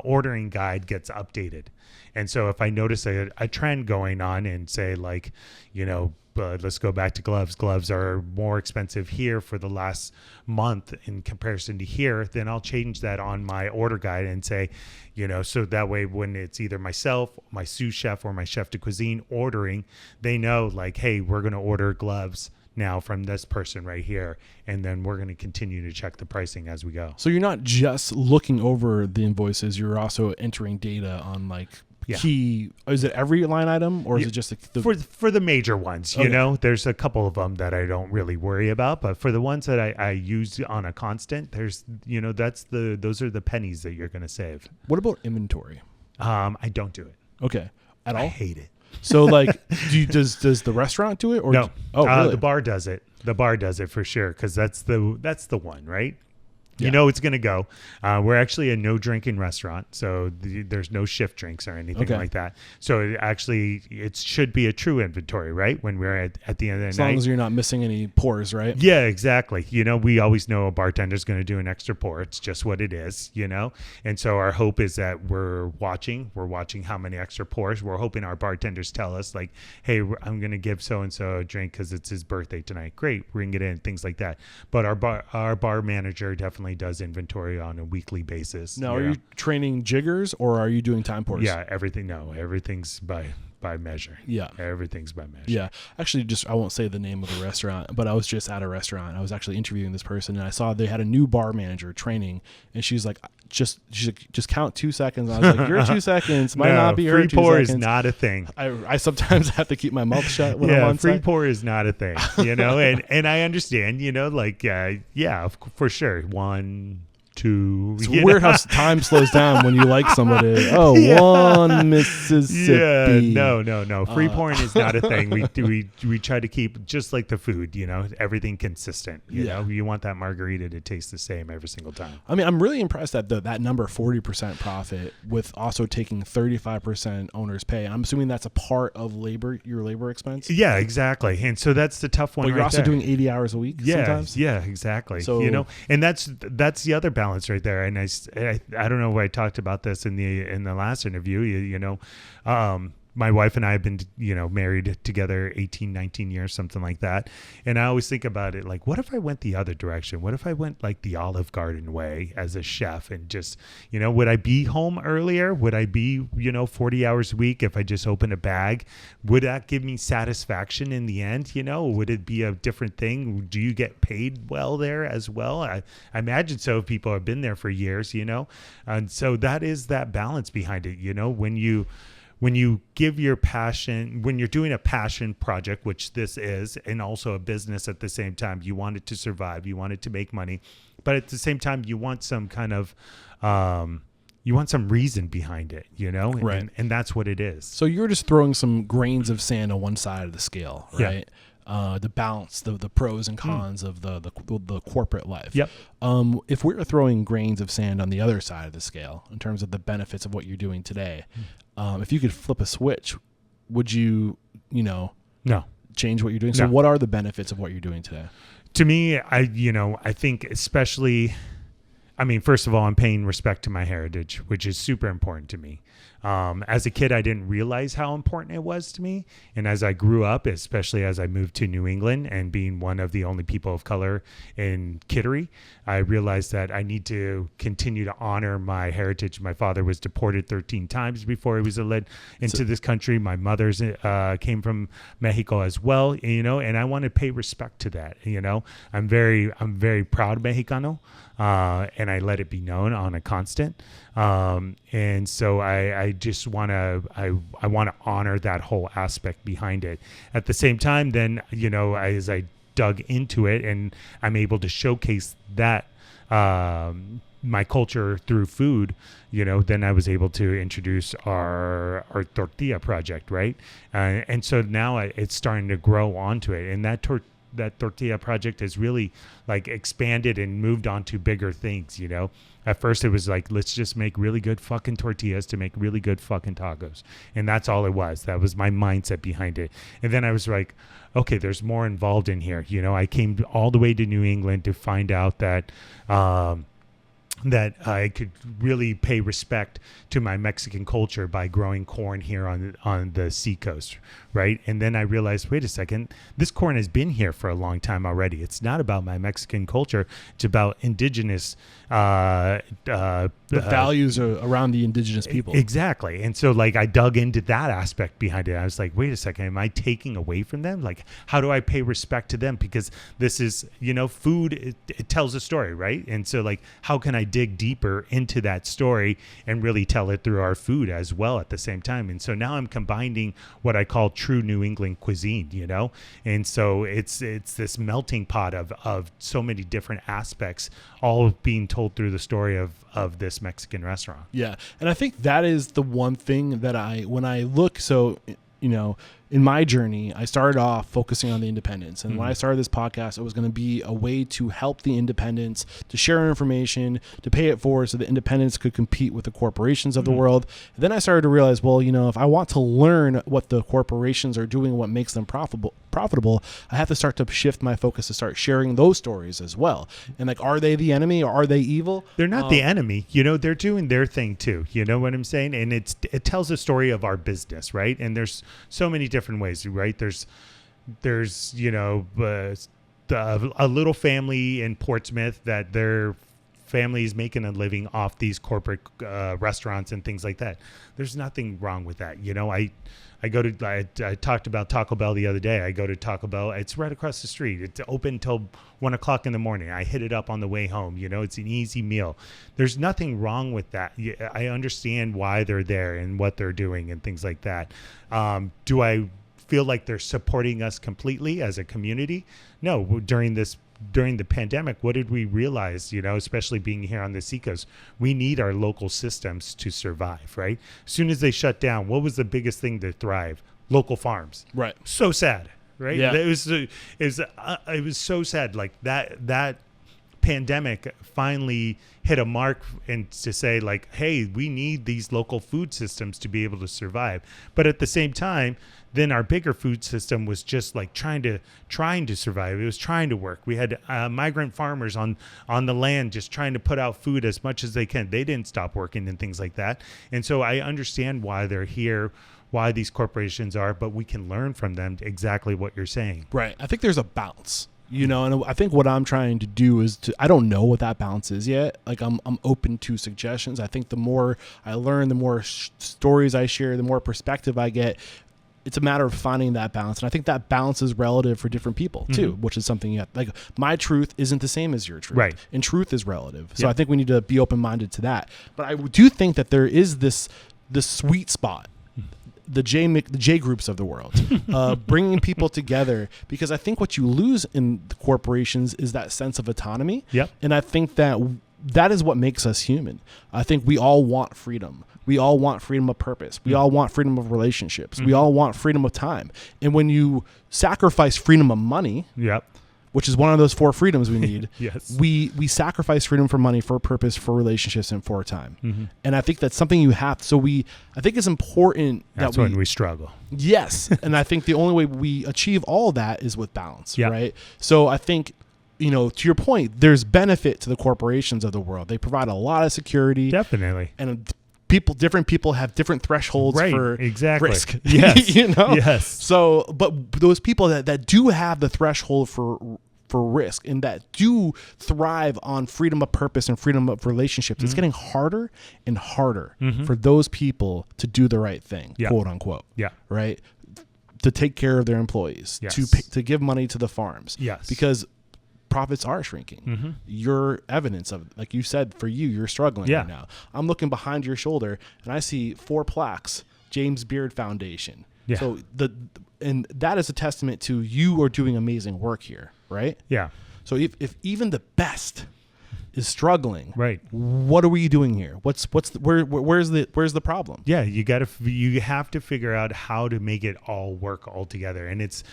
Speaker 1: ordering guide gets updated. And so if I notice a trend going on and say like, you know, let's go back to gloves. Gloves are more expensive here for the last month in comparison to here, then I'll change that on my order guide and say, you know, so that way when it's either myself, my sous chef, or my chef de cuisine ordering, they know like, hey, we're going to order gloves now from this person right here, and then we're going to continue to check the pricing as we go.
Speaker 2: So you're not just looking over the invoices, you're also entering data on like key. Is it every line item, or is it just
Speaker 1: for the major ones? You know, there's a couple of them that I don't really worry about, but for the ones that I use on a constant, there's, you know, those are the pennies that you're going to save.
Speaker 2: What about inventory?
Speaker 1: I don't do it.
Speaker 2: Okay, at all?
Speaker 1: I hate it.
Speaker 2: So like, does the restaurant do it, or
Speaker 1: no?
Speaker 2: Really?
Speaker 1: The bar does it. The bar does it for sure, because that's the one, right?
Speaker 2: Yeah.
Speaker 1: You know it's going to go. We're actually a no drinking restaurant, so there's no shift drinks or anything like that. So it should be a true inventory, right? When we're at the end of the night.
Speaker 2: As long as you're not missing any pours, right?
Speaker 1: Yeah, exactly. You know, we always know a bartender's going to do an extra pour. It's just what it is, you know? And so our hope is that we're watching how many extra pours. We're hoping our bartenders tell us like, hey, I'm going to give so-and-so a drink because it's his birthday tonight. Great, bring it in, things like that. But our bar manager definitely does inventory on a weekly basis.
Speaker 2: Now, are you training jiggers or are you doing time pours?
Speaker 1: Yeah, everything's by measure.
Speaker 2: Yeah.
Speaker 1: Everything's by measure.
Speaker 2: Yeah. Actually, I won't say the name of the restaurant, but I was just at a restaurant. I was actually interviewing this person, and I saw they had a new bar manager training, and she's like, just count 2 seconds. I was like, your 2 seconds might not be your 2 seconds.
Speaker 1: Free pour is not a thing.
Speaker 2: I sometimes have to keep my mouth shut when I'm on
Speaker 1: free
Speaker 2: site.
Speaker 1: pour is not a thing, you know, and I understand, you know, like, for sure. 1, 2.
Speaker 2: It's weird how time slows down when you like somebody. Oh, 1 Mississippi.
Speaker 1: Yeah, no. Free pouring is not a thing. We try to keep, just like the food, you know, everything consistent. You know, you want that margarita to taste the same every single time.
Speaker 2: I mean, I'm really impressed at that number, 40% profit, with also taking 35% owner's pay. I'm assuming that's a part of your labor expense.
Speaker 1: Yeah, exactly. And so that's the tough one.
Speaker 2: But you're also doing 80 hours a week sometimes.
Speaker 1: Yeah, exactly.
Speaker 2: So,
Speaker 1: you know, and that's the other balance right there. And I don't know if I talked about this in the last interview. You know, my wife and I have been, you know, married together 18, 19 years, something like that. And I always think about it like, what if I went the other direction? What if I went like the Olive Garden way as a chef and just, you know, would I be home earlier? Would I be, you know, 40 hours a week if I just opened a bag? Would that give me satisfaction in the end? You know, would it be a different thing? Do you get paid well there as well? I imagine so if people have been there for years, you know? And so that is that balance behind it, you know, when when you give your passion, when you're doing a passion project, which this is, and also a business at the same time, you want it to survive, you want it to make money, but at the same time, you want some kind of, you want some reason behind it, you know?
Speaker 2: Right.
Speaker 1: And that's what it is.
Speaker 2: So you're just throwing some grains of sand on one side of the scale, right? Yeah. The balance, the pros and cons of the corporate life.
Speaker 1: Yep.
Speaker 2: If we were throwing grains of sand on the other side of the scale in terms of the benefits of what you're doing today, if you could flip a switch, would you
Speaker 1: No.
Speaker 2: change what you're doing? So
Speaker 1: No.
Speaker 2: what are the benefits of what you're doing today?
Speaker 1: To me, I think especially, I mean, first of all, I'm paying respect to my heritage, which is super important to me. As a kid, I didn't realize how important it was to me. And as I grew up, especially as I moved to New England and being one of the only people of color in Kittery, I realized that I need to continue to honor my heritage. My father was deported 13 times before he was led into this country. My mother's came from Mexico as well, you know, and I want to pay respect to that. You know, I'm very proud Mexicano. And I let it be known on a constant. And so I just want to, I want to honor that whole aspect behind it. At the same time, then, you know, as I dug into it and I'm able to showcase that, my culture through food, you know, then I was able to introduce our tortilla project. Right. And so now it's starting to grow onto it. And that tortilla project has really like expanded and moved on to bigger things, you know. At first it was like, let's just make really good fucking tortillas to make really good fucking tacos. And that's all it was. That was my mindset behind it. And then I was like, okay, there's more involved in here. You know, I came all the way to New England to find out that, that I could really pay respect to my Mexican culture by growing corn here on the seacoast, right? And then I realized, wait a second, this corn has been here for a long time already. It's not about my Mexican culture. It's about indigenous
Speaker 2: the values around the indigenous people.
Speaker 1: Exactly. And so like I dug into that aspect behind it. I was like, wait a second, am I taking away from them? Like, how do I pay respect to them? Because this is, you know, food, it tells a story, right? And so like, how can I dig deeper into that story and really tell it through our food as well at the same time? And so now I'm combining what I call true New England cuisine, you know? And so it's this melting pot of so many different aspects, all being told through the story of this Mexican restaurant.
Speaker 2: Yeah. And I think that is the one thing that when I look, so, you know, in my journey, I started off focusing on the independents. And when I started this podcast, it was going to be a way to help the independents, to share information, to pay it forward so the independents could compete with the corporations of the world. And then I started to realize, well, you know, if I want to learn what the corporations are doing, what makes them profitable, I have to start to shift my focus to start sharing those stories as well. And like, are they the enemy or are they evil?
Speaker 1: They're not the enemy. You know, they're doing their thing too. You know what I'm saying? And it tells a story of our business, right? And there's so many different ways, right? There's you know, a little family in Portsmouth that their family is making a living off these corporate restaurants and things like that. There's nothing wrong with that. You know, I talked about Taco Bell the other day. I go to Taco Bell. It's right across the street. It's open till 1 o'clock in the morning. I hit it up on the way home. You know, it's an easy meal. There's nothing wrong with that. I understand why they're there and what they're doing and things like that. Do I feel like they're supporting us completely as a community? No. During the pandemic, what did we realize, you know, especially being here on the seacoast, we need our local systems to survive, right? As soon as they shut down, what was the biggest thing to thrive? Local farms.
Speaker 2: Right.
Speaker 1: So sad, right?
Speaker 2: Yeah.
Speaker 1: It was so sad. Like that pandemic finally hit a mark and to say like, hey, we need these local food systems to be able to survive. But at the same time, then our bigger food system was just like trying to survive. It was trying to work. We had migrant farmers on the land just trying to put out food as much as they can. They didn't stop working and things like that. And so I understand why they're here, why these corporations are, but we can learn from them exactly what you're saying.
Speaker 2: Right. I think there's a balance. You know, and I think what I'm trying to do is I don't know what that balance is yet. Like I'm open to suggestions. I think the more I learn, the more stories I share, the more perspective I get. It's a matter of finding that balance. And I think that balance is relative for different people too, which is something you have, like my truth isn't the same as your truth. Right. And truth is relative. So I think we need to be open-minded to that. But I do think that there is this sweet spot the J groups of the world, bringing people together, because I think what you lose in the corporations is that sense of autonomy.
Speaker 1: Yep.
Speaker 2: And I think that is what makes us human. I think we all want freedom. We all want freedom of purpose. We all want freedom of relationships. We all want freedom of time. And when you sacrifice freedom of money,
Speaker 1: Yep.
Speaker 2: which is one of those 4 freedoms we need,
Speaker 1: Yes.
Speaker 2: we sacrifice freedom for money, for purpose, for relationships, and for time. And I think that's something you have. So I think it's important
Speaker 1: That's
Speaker 2: that
Speaker 1: when we struggle.
Speaker 2: Yes. And I think the only way we achieve all that is with balance,
Speaker 1: Yeah.
Speaker 2: right? So I think, to your point, there's benefit to the corporations of the world. They provide a lot of security.
Speaker 1: Definitely.
Speaker 2: And different people have different thresholds for
Speaker 1: exactly.
Speaker 2: risk.
Speaker 1: Yes.
Speaker 2: Yes.
Speaker 1: Yes.
Speaker 2: So, but those people that do have the threshold for risk and that do thrive on freedom of purpose and freedom of relationships, it's getting harder and harder for those people to do the right thing, quote unquote.
Speaker 1: Yeah.
Speaker 2: Right. To take care of their employees,
Speaker 1: Yes.
Speaker 2: to give money to the farms.
Speaker 1: Yes.
Speaker 2: Because profits are shrinking. You're evidence of, like you said, for you're struggling right now. I'm looking behind your shoulder and I see 4 plaques, James Beard Foundation.
Speaker 1: Yeah.
Speaker 2: So and that is a testament to you are doing amazing work here, right?
Speaker 1: Yeah.
Speaker 2: So if even the best is struggling,
Speaker 1: Right.
Speaker 2: what are we doing here? Where's the problem?
Speaker 1: Yeah, you have to figure out how to make it all work all together, and it's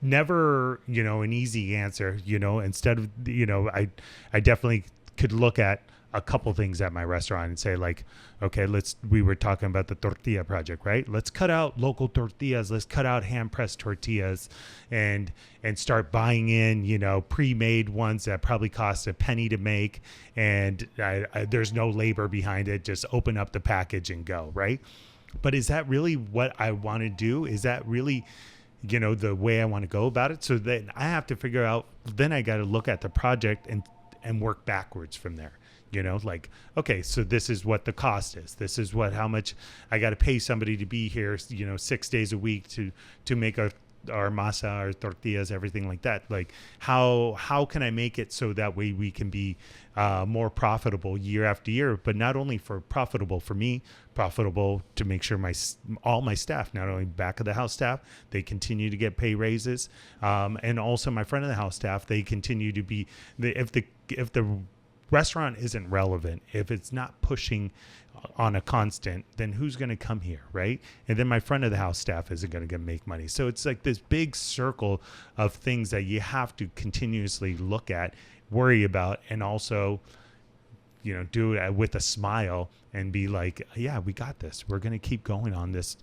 Speaker 1: never an easy answer. Instead of I definitely could look at a couple things at my restaurant and say, like, okay, we were talking about the tortilla project, right? Let's cut out local tortillas. Let's cut out hand pressed tortillas and start buying in, pre-made ones that probably cost a penny to make. And there's no labor behind it. Just open up the package and go, right? But is that really what I want to do? Is that really, the way I want to go about it? So then I have to figure out, then I got to look at the project and work backwards from there. Like, okay, so this is what the cost is. This is how much I got to pay somebody to be here, 6 days a week to make our masa, our tortillas, everything like that. Like, how can I make it so that way we can be more profitable year after year, but not only profitable for me, profitable to make sure all my staff, not only back of the house staff, they continue to get pay raises, and also my front of the house staff, they continue to be if the restaurant isn't relevant, if it's not pushing on a constant, then who's going to come here, right? And then my front of the house staff isn't going to make money. So it's like this big circle of things that you have to continuously look at, worry about, and also do it with a smile and be like, yeah, we got this. We're going to keep going on this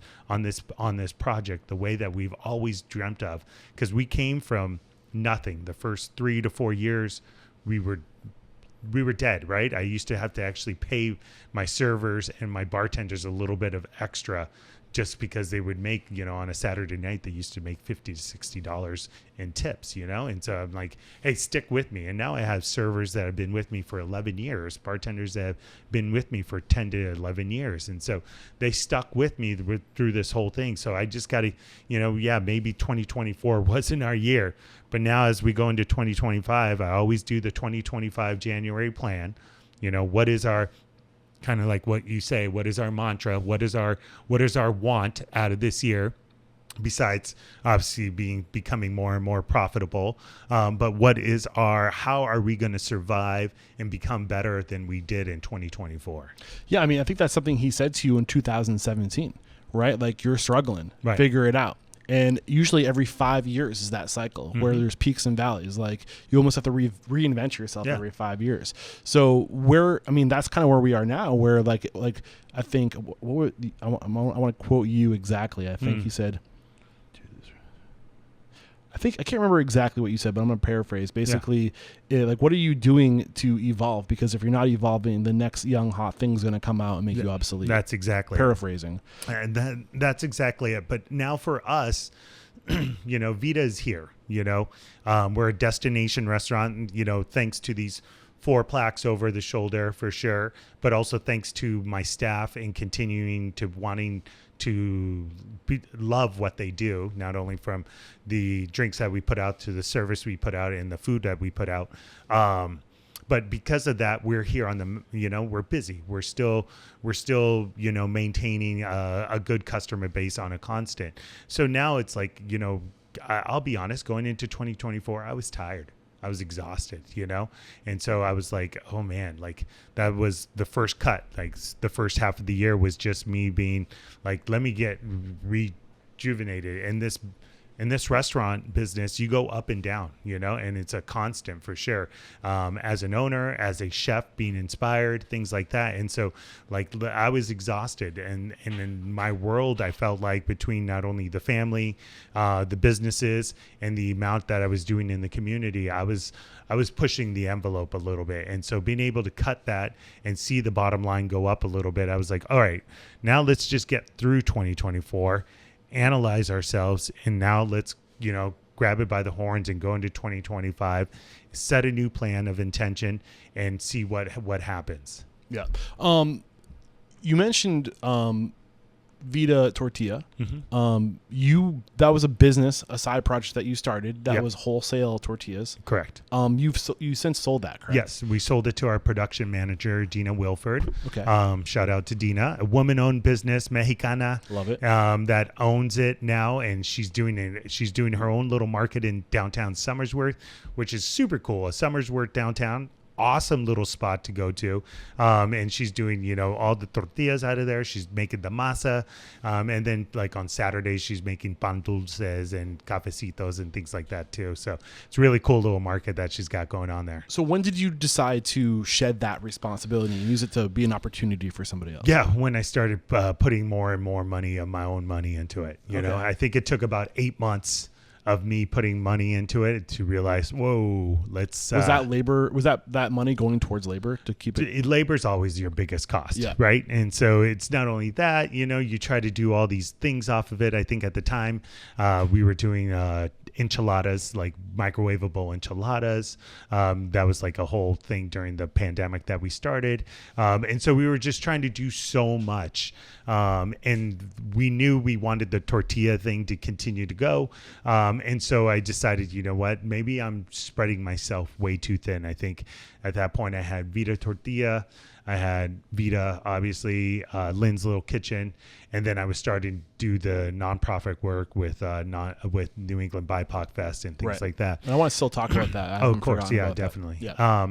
Speaker 1: project the way that we've always dreamt of, because we came from nothing. The first 3 to 4 years we were dead, right? I used to have to actually pay my servers and my bartenders a little bit of extra just because they would make, on a Saturday night, they used to make $50 to $60 in tips, And so I'm like, hey, stick with me. And now I have servers that have been with me for 11 years, bartenders that have been with me for 10 to 11 years. And so they stuck with me through this whole thing. So I just got to, maybe 2024 wasn't our year. But now as we go into 2025, I always do the 2025 January plan. What is our, kind of like what you say, what is our mantra? What is our want out of this year? Besides obviously becoming more and more profitable. But how are we going to survive and become better than we did in 2024?
Speaker 2: Yeah. I mean, I think that's something he said to you in 2017, right? Like, you're struggling,
Speaker 1: right.
Speaker 2: Figure it out. And usually every 5 years is that cycle where there's peaks and valleys. Like, you almost have to reinvent yourself every 5 years. So that's kind of where we are now, where like I think I want to quote you exactly. I think he said, I can't remember exactly what you said, but I'm going to paraphrase. Basically, what are you doing to evolve? Because if you're not evolving, the next young hot thing's going to come out and make you obsolete.
Speaker 1: That's exactly
Speaker 2: paraphrasing.
Speaker 1: And that's exactly it. But now for us, Vida is here. We're a destination restaurant. Thanks to these 4 plaques over the shoulder for sure, but also thanks to my staff and continuing to wanting to love what they do, not only from the drinks that we put out to the service we put out and the food that we put out, but because of that, we're here on the, we're busy. We're still, maintaining a good customer base on a constant. So now it's like, I'll be honest, going into 2024, I was tired. I was exhausted, and so I was like, oh man, like that was the first cut. Like the first half of the year was just me being like, let me get rejuvenated. And in this restaurant business, you go up and down, and it's a constant for sure. As an owner, as a chef, being inspired, things like that. And so like I was exhausted, and in my world, I felt like between not only the family, the businesses, and the amount that I was doing in the community, I was pushing the envelope a little bit. And so being able to cut that and see the bottom line go up a little bit, I was like, all right, now let's just get through 2024, analyze ourselves, and now let's grab it by the horns and go into 2025, set a new plan of intention, and see what happens.
Speaker 2: Yeah. You mentioned Vida Tortilla.
Speaker 1: Mm-hmm.
Speaker 2: That was a business, a side project that you started that
Speaker 1: Yep.
Speaker 2: was wholesale tortillas.
Speaker 1: Correct.
Speaker 2: You since sold that, correct?
Speaker 1: Yes, we sold it to our production manager, Dina Wilford.
Speaker 2: Okay.
Speaker 1: Shout out to Dina, a woman-owned business, Mexicana.
Speaker 2: Love it.
Speaker 1: That owns it now, and she's doing her own little market in downtown Somersworth, which is super cool. A Somersworth downtown. Awesome little spot to go to, and she's doing all the tortillas out of there. She's making the masa, and then like on Saturdays she's making pan dulces and cafecitos and things like that too. So it's a really cool little market that she's got going on there.
Speaker 2: So when did you decide to shed that responsibility and use it to be an opportunity for somebody else?
Speaker 1: Yeah, when I started putting more and more money of my own money into it. I think it took about 8 months of me putting money into it to realize, whoa, let's...
Speaker 2: Was that labor? Was that money going towards labor to keep it?
Speaker 1: Labor's always your biggest cost,
Speaker 2: Yeah.
Speaker 1: right? And so it's not only that, you try to do all these things off of it. I think at the time we were doing enchiladas, like microwavable enchiladas. That was like a whole thing during the pandemic that we started. And so we were just trying to do so much. And we knew we wanted the tortilla thing to continue to go. And so I decided, you know what, maybe I'm spreading myself way too thin. I think at that point I had Vida Tortilla, I had Vida, obviously, Lynn's Little Kitchen, and then I was starting to do the nonprofit work with New England BIPOC Fest and things
Speaker 2: Right.
Speaker 1: like that.
Speaker 2: And I want to still talk about that. I
Speaker 1: Oh,
Speaker 2: haven't
Speaker 1: of course.
Speaker 2: forgotten
Speaker 1: Yeah,
Speaker 2: about that.
Speaker 1: definitely.
Speaker 2: Yeah.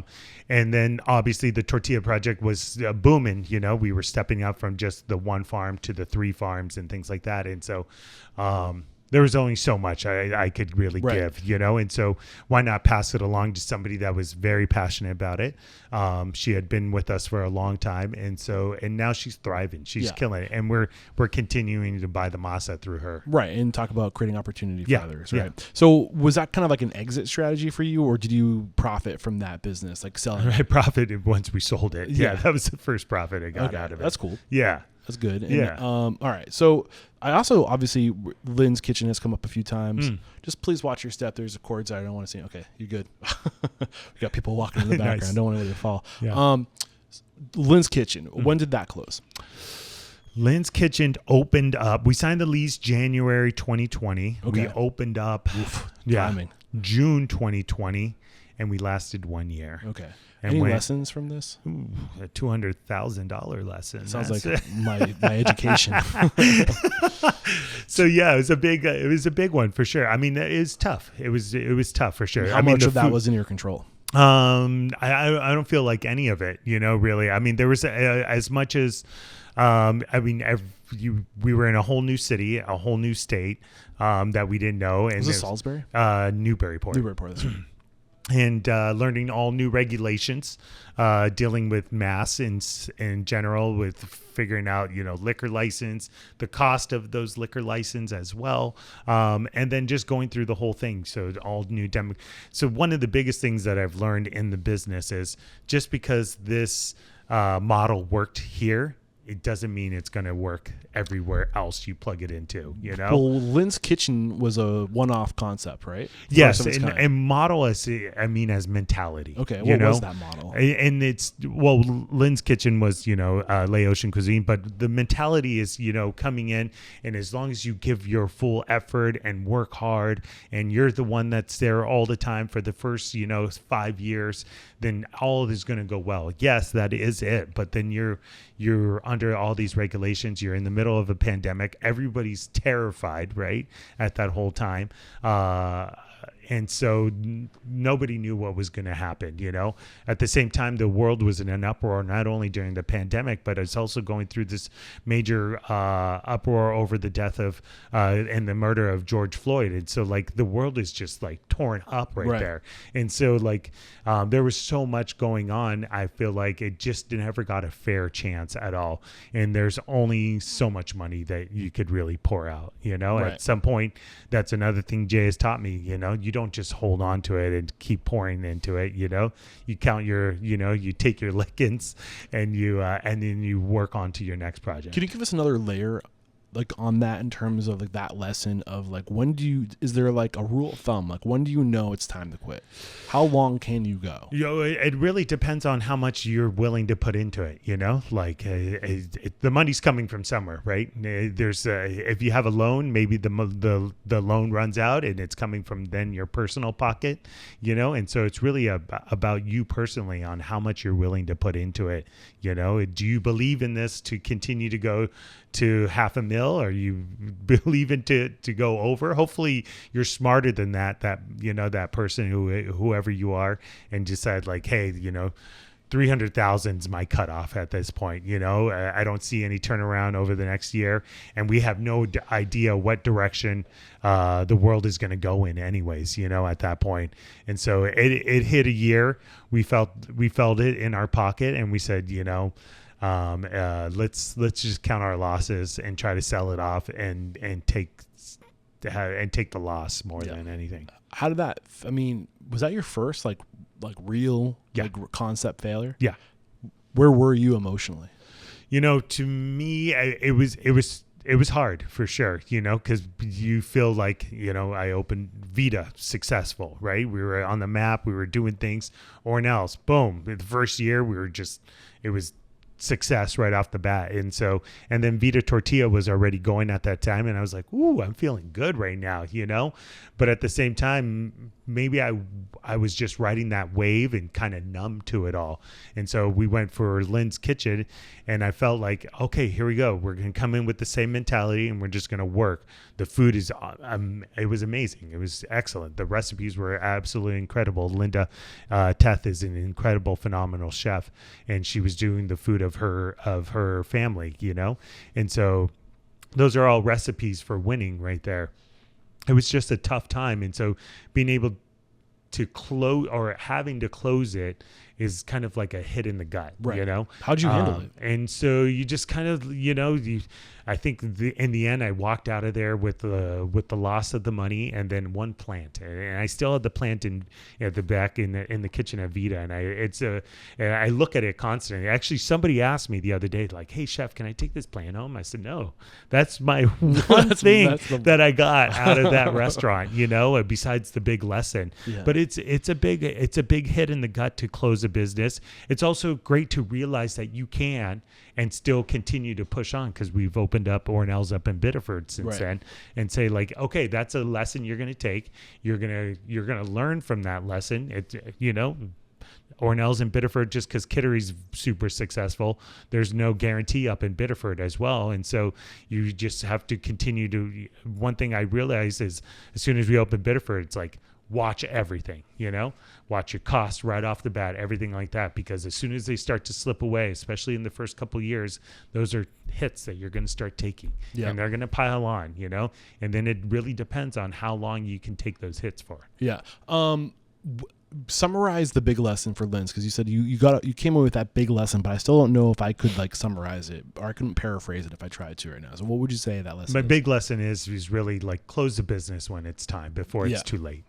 Speaker 1: And then obviously the tortilla project was booming. We were stepping up from just the one farm to the 3 farms and things like that. And so, there was only so much I could really
Speaker 2: Right.
Speaker 1: give, and so why not pass it along to somebody that was very passionate about it. She had been with us for a long time, and now she's thriving. She's
Speaker 2: Yeah.
Speaker 1: killing it, and we're continuing to buy the masa through her.
Speaker 2: Right, and talk about creating opportunity for
Speaker 1: Yeah,
Speaker 2: others,
Speaker 1: yeah.
Speaker 2: right? So was that kind of like an exit strategy for you, or did you profit from that business, like selling?
Speaker 1: I profited once we sold it.
Speaker 2: Yeah.
Speaker 1: Yeah, that was the first profit I got out of it.
Speaker 2: That's cool.
Speaker 1: Yeah.
Speaker 2: That's good. And,
Speaker 1: Yeah.
Speaker 2: all right. So I also, obviously, Lynn's Kitchen has come up a few times. Just please watch your step. There's a cords I don't want to see. Okay, you're good. We got people walking in the background.
Speaker 1: Nice.
Speaker 2: I don't want to let you fall.
Speaker 1: Yeah.
Speaker 2: Lynn's Kitchen. When did that close?
Speaker 1: Lynn's Kitchen opened up. We signed the lease January 2020.
Speaker 2: Okay.
Speaker 1: We opened up
Speaker 2: Timing.
Speaker 1: June 2020, and we lasted 1 year.
Speaker 2: Okay.
Speaker 1: And
Speaker 2: Any
Speaker 1: went-
Speaker 2: lessons from this?
Speaker 1: A $200,000 lesson.
Speaker 2: Sounds
Speaker 1: That's
Speaker 2: like
Speaker 1: it.
Speaker 2: my education.
Speaker 1: So yeah, it was a big one for sure. I mean, it was tough. It was tough for sure.
Speaker 2: How
Speaker 1: I mean,
Speaker 2: much
Speaker 1: the
Speaker 2: of that
Speaker 1: food-
Speaker 2: was in your control?
Speaker 1: I don't feel like any of it, really. I mean, there was as much as, we were in a whole new city, a whole new state, that we didn't know. And
Speaker 2: Was it
Speaker 1: there's-
Speaker 2: Salisbury?
Speaker 1: Newburyport.
Speaker 2: Newburyport. That's right.
Speaker 1: And learning all new regulations, dealing with mass in general, with figuring out, liquor license, the cost of those liquor license as well. And then just going through the whole thing. So all new So one of the biggest things that I've learned in the business is just because this model worked here it doesn't mean it's going to work everywhere else you plug it into, you know?
Speaker 2: Well, Lynn's Kitchen was a one-off concept, right?
Speaker 1: Yes, and model as mentality.
Speaker 2: Okay, what was that model?
Speaker 1: And it's, well, Lynn's Kitchen was, Laotian cuisine, but the mentality is, coming in, and as long as you give your full effort and work hard, and you're the one that's there all the time for the first, 5 years, then all is going to go well. Yes, that is it, but then you're under all these regulations. You're in the middle of a pandemic. Everybody's terrified, right, at that whole time. And so nobody knew what was going to happen, At the same time, the world was in an uproar, not only during the pandemic, but it's also going through this major uproar over the death of and the murder of George Floyd. And so, the world is just, torn up right there. And so, there was so much going on. I feel like it just never got a fair chance at all. And there's only so much money that you could really pour out, At some point, that's another thing Jay has taught me, you don't just hold on to it and keep pouring into it, you count your, you take your lickings and and then you work on to your next project.
Speaker 2: Can you give us another layer on that in terms of that lesson of is there a rule of thumb? When do you know it's time to quit? How long can you go?
Speaker 1: It really depends on how much you're willing to put into it, the money's coming from somewhere, right? There's if you have a loan, maybe the loan runs out and it's coming from then your personal pocket, and so it's really about you personally on how much you're willing to put into it. Do you believe in this to continue to go to $500,000, or you believe in to go over? Hopefully you're smarter than that person whoever you are, and decide hey, 300,000 is my cutoff at this point. I don't see any turnaround over the next year, and we have no idea what direction the world is going to go in anyways, at that point. And so it hit a year. We felt it in our pocket, and we said, let's just count our losses and try to sell it off and take the loss more than anything.
Speaker 2: How did that? I mean, was that your first real concept failure? Yeah. Where were you emotionally?
Speaker 1: To me, it was hard for sure. Because you feel I opened Vida successful, right? We were on the map. We were doing things. Ore Nell's, boom. The first year, it was success right off the bat. And then Vida Tortilla was already going at that time, and I was like, ooh, I'm feeling good right now, but at the same time, maybe I was just riding that wave and kind of numb to it all. And so we went for Lynn's Kitchen, and I felt like, okay, here we go. We're going to come in with the same mentality, and we're just going to work. The food is, it was amazing. It was excellent. The recipes were absolutely incredible. Linda Teth is an incredible, phenomenal chef, and she was doing the food of her family, And so those are all recipes for winning right there. It was just a tough time. And so being able to close, or having to close it, is kind of like a hit in the gut,
Speaker 2: right. How'd you handle it?
Speaker 1: And so you just kind of, I think in the end, I walked out of there with the loss of the money and then one plant, and I still had the plant at the back in the kitchen at Vida, and I look at it constantly. Actually, somebody asked me the other day, hey chef, can I take this plant home? I said no. That's my one thing that I got out of that restaurant, besides the big lesson. Yeah. But it's a big hit in the gut to close a business. It's also great to realize that you can and still continue to push on, because we've opened up Ore Nell's up in Biddeford since then, and say okay, that's a lesson you're going to take. You're going to learn from that lesson. Ore Nell's in Biddeford, just because Kittery's super successful, there's no guarantee up in Biddeford as well. And so you just have to continue to, one thing I realized is as soon as we open Biddeford, it's watch everything, watch your costs right off the bat, everything like that, because as soon as they start to slip away, especially in the first couple of years, those are hits that you're going to start taking, and they're going to pile on, and then it really depends on how long you can take those hits for.
Speaker 2: Yeah. Summarize the big lesson for Lynn's, because you said you came away with that big lesson, but I still don't know if I could summarize it, or I couldn't paraphrase it if I tried to right now. So what would you say that lesson?
Speaker 1: My big lesson is really close the business when it's time, before it's too late.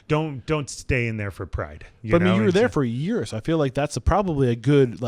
Speaker 1: Don't stay in there for pride.
Speaker 2: But you were there for a year, so I feel like that's probably a good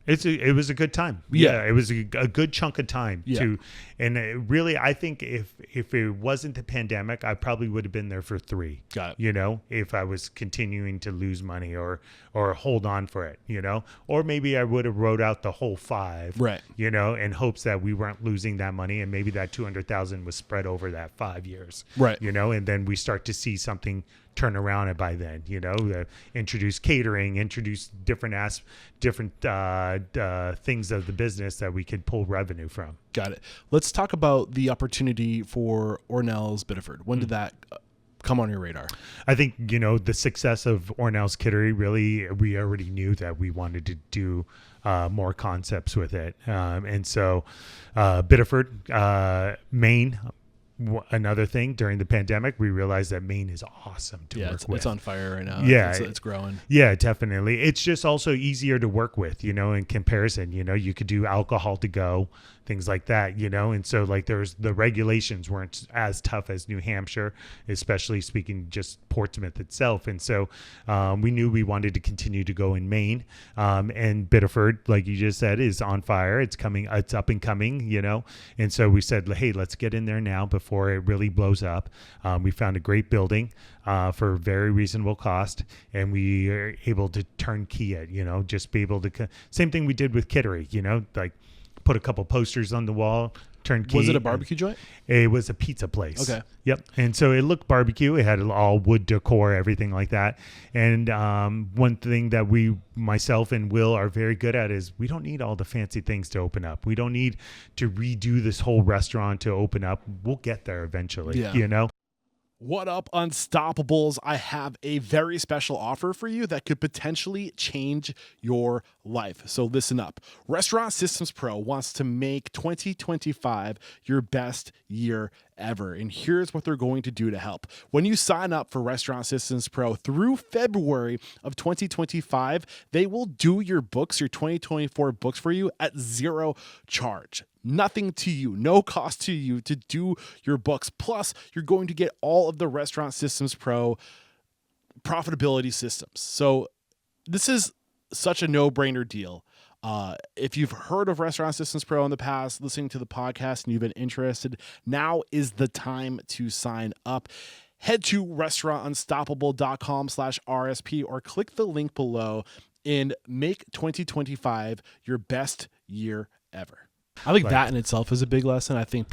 Speaker 1: It was a good time.
Speaker 2: Yeah.
Speaker 1: It was a good chunk of time
Speaker 2: Yeah.
Speaker 1: and really, I think if it wasn't the pandemic, I probably would have been there for 3.
Speaker 2: Got it.
Speaker 1: You know, if I was continuing to lose money or hold on for it, you know, or maybe I would have wrote out the whole 5,
Speaker 2: Right.
Speaker 1: you know, in hopes that we weren't losing that money, and maybe that 200,000 was spread over that 5 years,
Speaker 2: Right.
Speaker 1: you know, and then we start to see something turn around by then, you know, introduce catering, introduce different things of the business that we could pull revenue from.
Speaker 2: Got it. Let's talk about the opportunity for Ore Nell's Biddeford. When did that come on your radar?
Speaker 1: I think, you know, the success of Ore Nell's Kittery, really, we already knew that we wanted to do more concepts with it. And so Biddeford, Maine, another thing during the pandemic, we realized that Maine is awesome to work with.
Speaker 2: It's on fire right now.
Speaker 1: Yeah.
Speaker 2: It's growing.
Speaker 1: Yeah, definitely. It's just also easier to work with, you know, in comparison. You know, you could do alcohol to go, things like that, you know, and so like the regulations weren't as tough as New Hampshire, especially speaking just Portsmouth itself. And so we knew we wanted to continue to go in Maine, and Biddeford, like you just said, is on fire. It's up and coming, you know, and so we said, hey, let's get in there now before it really blows up. We found a great building for very reasonable cost, and we are able to turnkey it, you know, just be able to, same thing we did with Kittery, you know, like put a couple posters on the wall, turnkey.
Speaker 2: Was it a barbecue joint?
Speaker 1: It was a pizza place.
Speaker 2: Okay.
Speaker 1: Yep. And so it looked barbecue. It had all wood decor, everything like that. And one thing that myself and Will are very good at is we don't need all the fancy things to open up. We don't need to redo this whole restaurant to open up. We'll get there eventually, you know?
Speaker 2: What up, Unstoppables? I have a very special offer for you that could potentially change your life. So listen up. Restaurant Systems Pro wants to make 2025 your best year ever. And here's what they're going to do to help. When you sign up for Restaurant Systems Pro through February of 2025, they will do your books, your 2024 books for you at zero charge. Nothing to you, no cost to you to do your books. Plus, you're going to get all of the Restaurant Systems Pro profitability systems. So this is such a no-brainer deal. If you've heard of Restaurant Systems Pro in the past, listening to the podcast, and you've been interested, now is the time to sign up. Head to restaurantunstoppable.com/RSP or click the link below and make 2025 your best year ever. I think that in itself is a big lesson. I think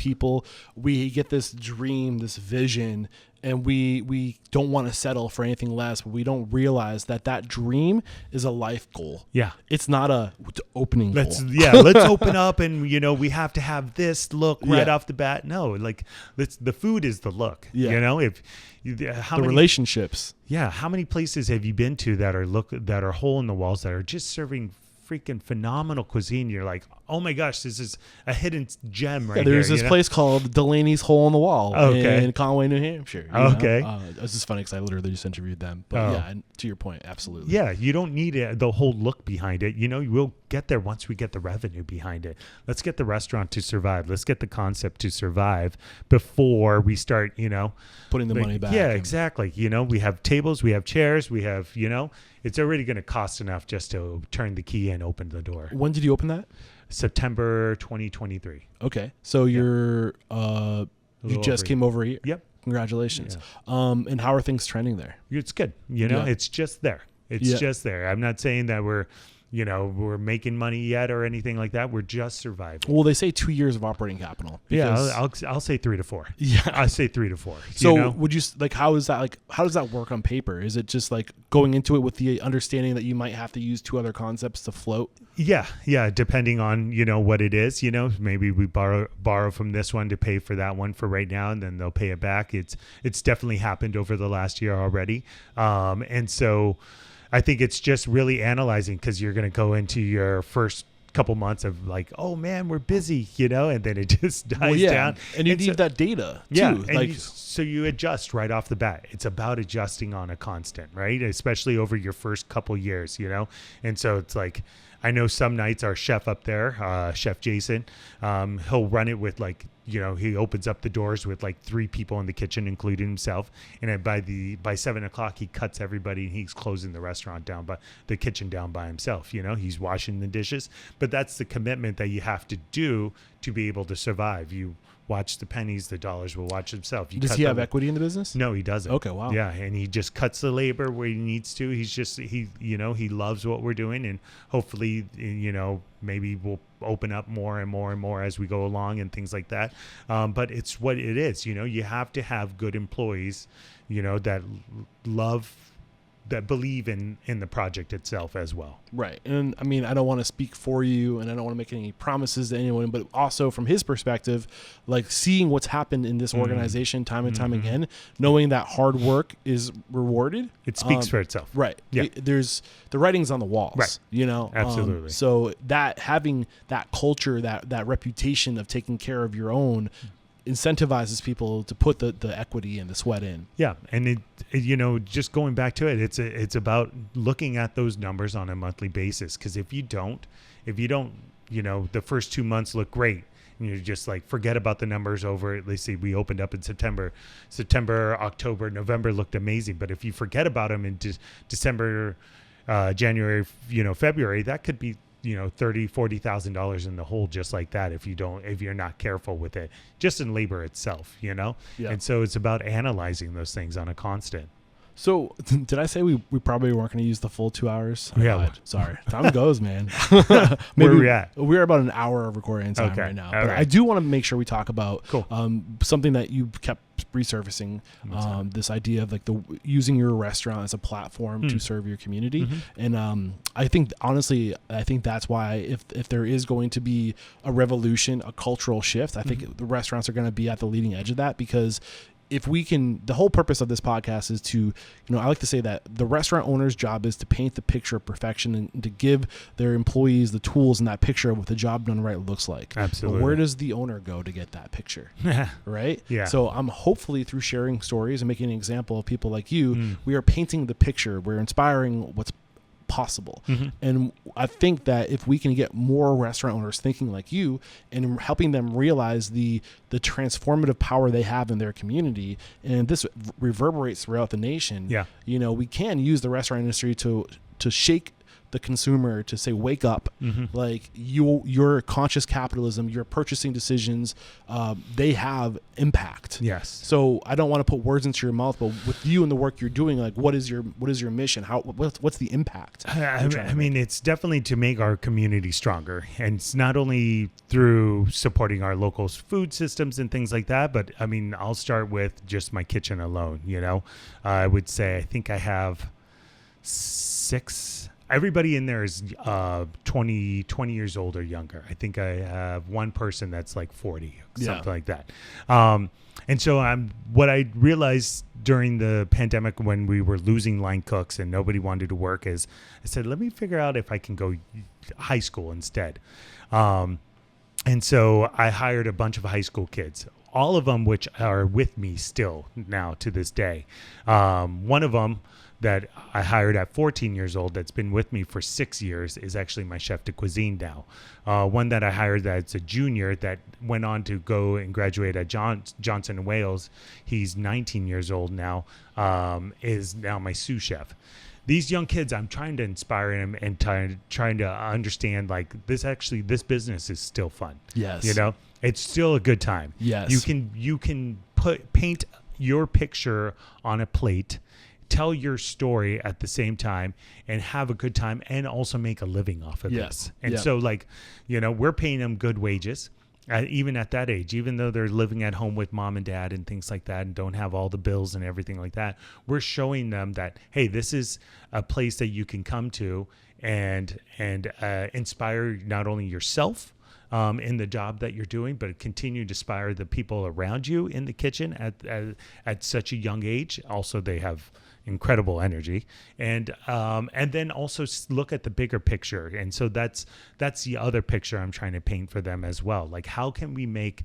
Speaker 2: we get this dream, this vision, and we don't want to settle for anything less, but we don't realize that dream is a life goal.
Speaker 1: Yeah.
Speaker 2: It's not a opening goal.
Speaker 1: Let's open up and, you know, we have to have this look right off the bat. No, like the food is the look, you know,
Speaker 2: relationships.
Speaker 1: Yeah. How many places have you been to that are hole in the walls that are just serving freaking phenomenal cuisine? You're like, oh my gosh, this is a hidden gem right here.
Speaker 2: There's this place called Delaney's Hole in the Wall in Conway, New Hampshire.
Speaker 1: Okay.
Speaker 2: This is funny because I literally just interviewed them. But yeah, and to your point, absolutely.
Speaker 1: Yeah, you don't need the whole look behind it. You know, we'll get there once we get the revenue behind it. Let's get the restaurant to survive. Let's get the concept to survive before we start, you know.
Speaker 2: Putting the money back.
Speaker 1: Yeah, exactly. You know, we have tables, we have chairs, we have, you know, it's already going to cost enough just to turn the key and open the door.
Speaker 2: When did you open that?
Speaker 1: September 2023.
Speaker 2: Okay. So you just came over here.
Speaker 1: Yep.
Speaker 2: Congratulations. Yeah. And how are things trending there?
Speaker 1: It's good. You know, it's just there. It's just there. I'm not saying that we're making money yet or anything like that. We're just surviving.
Speaker 2: Well, they say 2 years of operating capital.
Speaker 1: Yeah, I'll say 3 to 4.
Speaker 2: Yeah,
Speaker 1: I say 3 to 4.
Speaker 2: So
Speaker 1: you know?
Speaker 2: would you how does that work on paper? Is it just like going into it with the understanding that you might have to use 2 other concepts to float?
Speaker 1: Yeah, depending on, you know, what it is, you know, maybe we borrow from this one to pay for that one for right now, and then they'll pay it back. It's definitely happened over the last year already. And so I think it's just really analyzing, because you're going to go into your first couple months of like, oh man, we're busy, you know, and then it just dies down.
Speaker 2: And you need that data too.
Speaker 1: Yeah, and so you adjust right off the bat. It's about adjusting on a constant, right? Especially over your first couple years, you know? And so it's like, I know some nights our chef up there, Chef Jason, he'll run it with like, he opens up the doors with like 3 people in the kitchen, including himself. And then by 7 o'clock, he cuts everybody and he's closing the restaurant down, the kitchen down by himself. He's washing the dishes. But that's the commitment that you have to do to be able to survive. You watch the pennies, the dollars will watch themselves.
Speaker 2: Does he have equity in the business?
Speaker 1: No, he doesn't.
Speaker 2: Okay, wow.
Speaker 1: Yeah, and he just cuts the labor where he needs to. He loves what we're doing, and hopefully, maybe we'll open up more and more and more as we go along and things like that. But it's what it is. You have to have good employees, that that believe in the project itself as well.
Speaker 2: Right. And I mean, I don't want to speak for you and I don't want to make any promises to anyone, but also from his perspective, like seeing what's happened in this organization time and time again, knowing that hard work is rewarded.
Speaker 1: It speaks for itself.
Speaker 2: Right.
Speaker 1: Yeah.
Speaker 2: There's the writing's on the walls,
Speaker 1: right. Absolutely.
Speaker 2: So that having that culture, that reputation of taking care of your own incentivizes people to put the equity and the sweat in.
Speaker 1: Yeah. And it just going back to it, it's about looking at those numbers on a monthly basis. Cause if you don't, the first 2 months look great and you're just like, forget about the numbers over. Let's see, we opened up in September, October, November looked amazing. But if you forget about them in December, January, February, that could be, $30,000-$40,000 in the hole just like that if you're not careful with it, just in labor itself,
Speaker 2: Yeah.
Speaker 1: And so it's about analyzing those things on a constant.
Speaker 2: So did I say we probably weren't going to use the full 2 hours?
Speaker 1: Yeah.
Speaker 2: Sorry. Time goes, man.
Speaker 1: Where are we at?
Speaker 2: We're about an hour of recording time right now. But I do want to make sure we talk about something that you kept resurfacing, this idea of like using your restaurant as a platform to serve your community. And I think, honestly, that's why if there is going to be a revolution, a cultural shift, I think the restaurants are going to be at the leading edge of that, because if we can, the whole purpose of this podcast is to, I like to say that the restaurant owner's job is to paint the picture of perfection and to give their employees the tools in that picture of what the job done right looks like.
Speaker 1: Absolutely.
Speaker 2: But where does the owner go to get that picture? Right?
Speaker 1: Yeah.
Speaker 2: So I'm hopefully through sharing stories and making an example of people like you, we are painting the picture. We're inspiring what's possible. And I think that if we can get more restaurant owners thinking like you and helping them realize the transformative power they have in their community, and this reverberates throughout the nation, we can use the restaurant industry to shake the consumer, to say, wake up, like your conscious capitalism, your purchasing decisions, they have impact.
Speaker 1: Yes.
Speaker 2: So I don't want to put words into your mouth, but with you and the work you're doing, like what is your mission? What's the impact?
Speaker 1: I mean, it's definitely to make our community stronger, and it's not only through supporting our local food systems and things like that, but I mean, I'll start with just my kitchen alone. I would say I think I have 6. Everybody in there is 20 years old or younger. I think I have one person that's like 40, something like that. And so what I realized during the pandemic when we were losing line cooks and nobody wanted to work is I said, let me figure out if I can go high school instead. And so I hired a bunch of high school kids, all of them which are with me still now to this day. One of them that I hired at 14 years old that's been with me for 6 years is actually my chef de cuisine now. One that I hired that's a junior that went on to go and graduate at Johnson & Wales. He's 19 years old now, is now my sous chef. These young kids, I'm trying to inspire them and trying to understand like this business is still fun.
Speaker 2: Yes.
Speaker 1: It's still a good time.
Speaker 2: Yes.
Speaker 1: You can paint your picture on a plate, tell your story at the same time and have a good time and also make a living off of this. And so we're paying them good wages even at that age, even though they're living at home with mom and dad and things like that and don't have all the bills and everything like that. We're showing them that, hey, this is a place that you can come to and inspire not only yourself in the job that you're doing, but continue to inspire the people around you in the kitchen at such a young age. Also, they have incredible energy, and then also look at the bigger picture. And so that's the other picture I'm trying to paint for them as well. Like, how can we make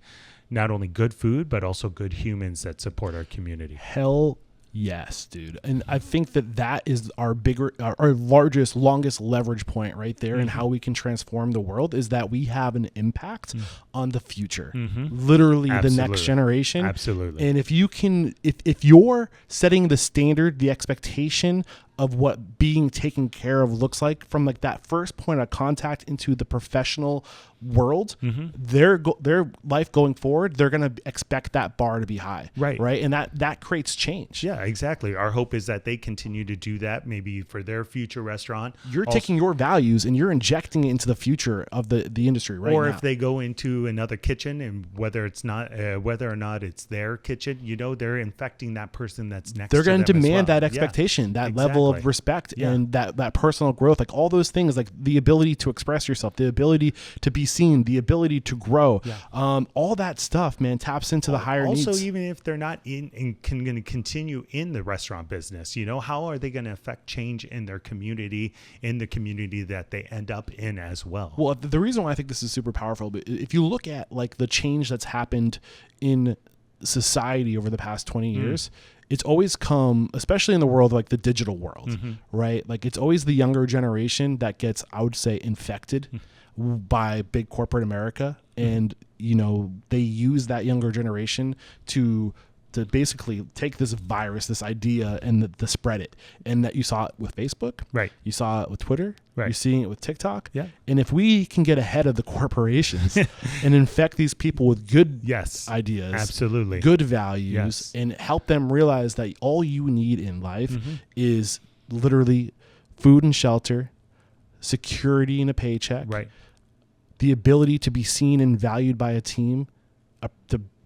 Speaker 1: not only good food but also good humans that support our community?
Speaker 2: Hell Yes, dude. And I think that is our largest, longest leverage point right there, and how we can transform the world is that we have an impact on the future, literally the next generation.
Speaker 1: Absolutely.
Speaker 2: And if you can, if you're setting the standard, the expectation of what being taken care of looks like from like that first point of contact into the professional world, their life going forward, they're going to expect that bar to be high. Right. And that creates change.
Speaker 1: Yeah, exactly. Our hope is that they continue to do that maybe for their future restaurant.
Speaker 2: You're taking your values and you're injecting it into the future of the industry right now.
Speaker 1: Or if they go into another kitchen, and whether or not it's their kitchen, they're infecting that person that's next to them.
Speaker 2: They're going to demand
Speaker 1: well.
Speaker 2: that expectation, that level of respect, and that personal growth, like all those things, like the ability to express yourself, the ability to be seen, the ability to grow, all that stuff, man, taps into the higher needs.
Speaker 1: Also, even if they're not going to continue in the restaurant business, how are they going to affect change in their community, in the community that they end up in as well?
Speaker 2: Well, the reason why I think this is super powerful, but if you look at like the change that's happened in society over the past 20 years, it's always come, especially in the world, like the digital world, right? Like it's always the younger generation that gets, I would say, infected by big corporate America. And, they use that younger generation to basically take this virus, this idea, and to spread it. And that you saw it with Facebook.
Speaker 1: Right.
Speaker 2: You saw it with Twitter.
Speaker 1: Right.
Speaker 2: You're seeing it with TikTok.
Speaker 1: Yeah.
Speaker 2: And if we can get ahead of the corporations and infect these people with good ideas,
Speaker 1: absolutely,
Speaker 2: good values, and help them realize that all you need in life is literally food and shelter, security and a paycheck, the ability to be seen and valued by a team,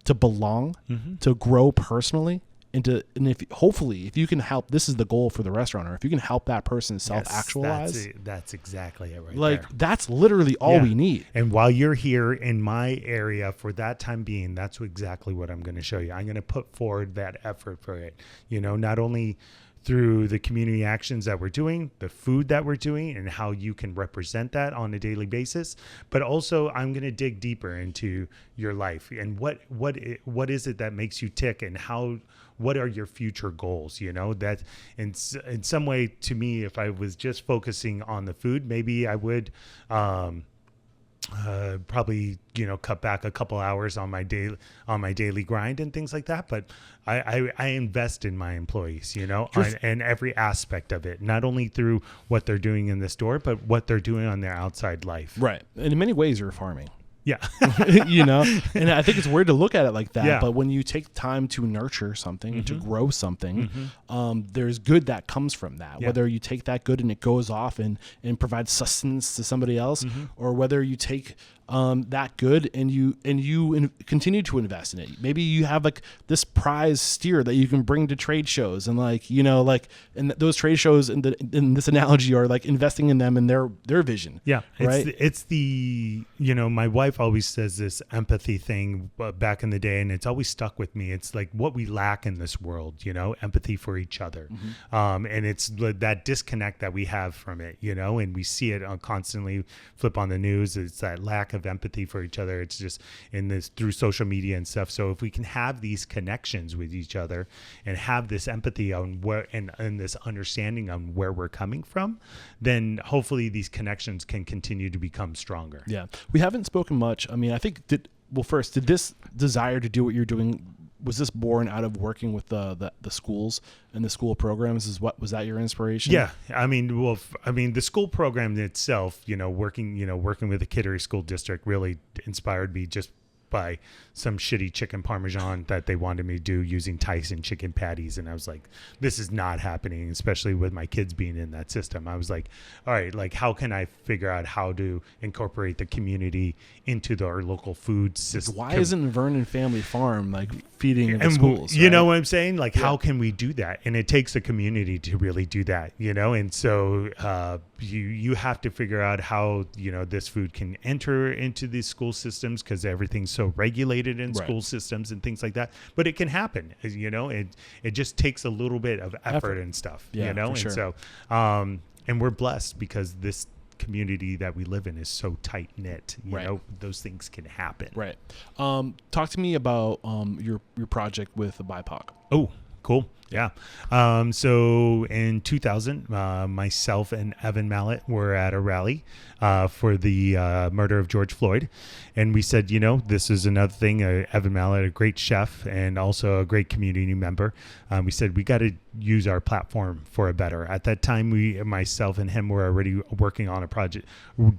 Speaker 2: to belong, to grow personally, and if you can help, this is the goal for the restaurateur. If you can help that person self-actualize,
Speaker 1: that's exactly it, right?
Speaker 2: Like
Speaker 1: there.
Speaker 2: That's literally all we need.
Speaker 1: And while you're here in my area for that time being, that's exactly what I'm going to show you. I'm going to put forward that effort for it. Not only through the community actions that we're doing, the food that we're doing, and how you can represent that on a daily basis. But also, I'm going to dig deeper into your life and what is it that makes you tick, and what are your future goals? That in some way, to me, if I was just focusing on the food, maybe I would probably cut back a couple hours on my daily grind and things like that. But I invest in my employees, and every aspect of it, not only through what they're doing in the store, but what they're doing on their outside life.
Speaker 2: Right. And in many ways, you're farming.
Speaker 1: Yeah.
Speaker 2: And I think it's weird to look at it like that.
Speaker 1: Yeah.
Speaker 2: But when you take time to nurture something and to grow something, there's good that comes from that. Whether you take that good and it goes off and provides sustenance to somebody else, or whether you take that good and you continue to invest in it. Maybe you have like this prize steer that you can bring to trade shows, and and those trade shows in this analogy are like investing in them and their vision.
Speaker 1: Yeah.
Speaker 2: Right.
Speaker 1: It's the, my wife always says this empathy thing back in the day, and it's always stuck with me. It's like what we lack in this world, empathy for each other. And it's that disconnect that we have from it, and we see it constantly flip on the news. It's that lack of empathy for each other. It's just through social media and stuff. So if we can have these connections with each other and have this empathy on where and this understanding on where we're coming from, then hopefully these connections can continue to become stronger.
Speaker 2: Yeah. We haven't spoken much. I mean, I think did this desire to do what you're doing, was this born out of working with the schools and the school programs? Was that your inspiration?
Speaker 1: Yeah. I mean, the school program itself, working with the Kittery school district really inspired me just by some shitty chicken parmesan that they wanted me to do using Tyson chicken patties. And I was like, this is not happening, especially with my kids being in that system. I was like, all right, like how can I figure out how to incorporate the community into our local food system?
Speaker 2: Why isn't Vernon Family Farm like feeding the schools?
Speaker 1: You know what I'm saying? Like, how can we do that? And it takes a community to really do that, And so you have to figure out how, this food can enter into these school systems, because everything's so regulated in school systems and things like that. But it can happen, it just takes a little bit of effort and stuff, and
Speaker 2: sure.
Speaker 1: so and we're blessed because this community that we live in is so tight knit. Those things can happen.
Speaker 2: Right. Talk to me about your project with the BIPOC.
Speaker 1: Oh, Cool. Yeah. So in 2000, myself and Evan Mallett were at a rally for the murder of George Floyd. And we said, this is another thing. Evan Mallett, a great chef and also a great community member. We said, we got to use our platform for a better. At that time, myself and him were already working on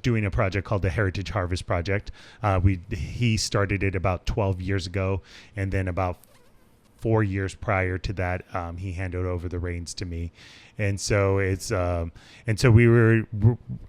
Speaker 1: doing a project called the Heritage Harvest Project. He started it about 12 years ago. And then about 4 years prior to that, he handed over the reins to me. And so we were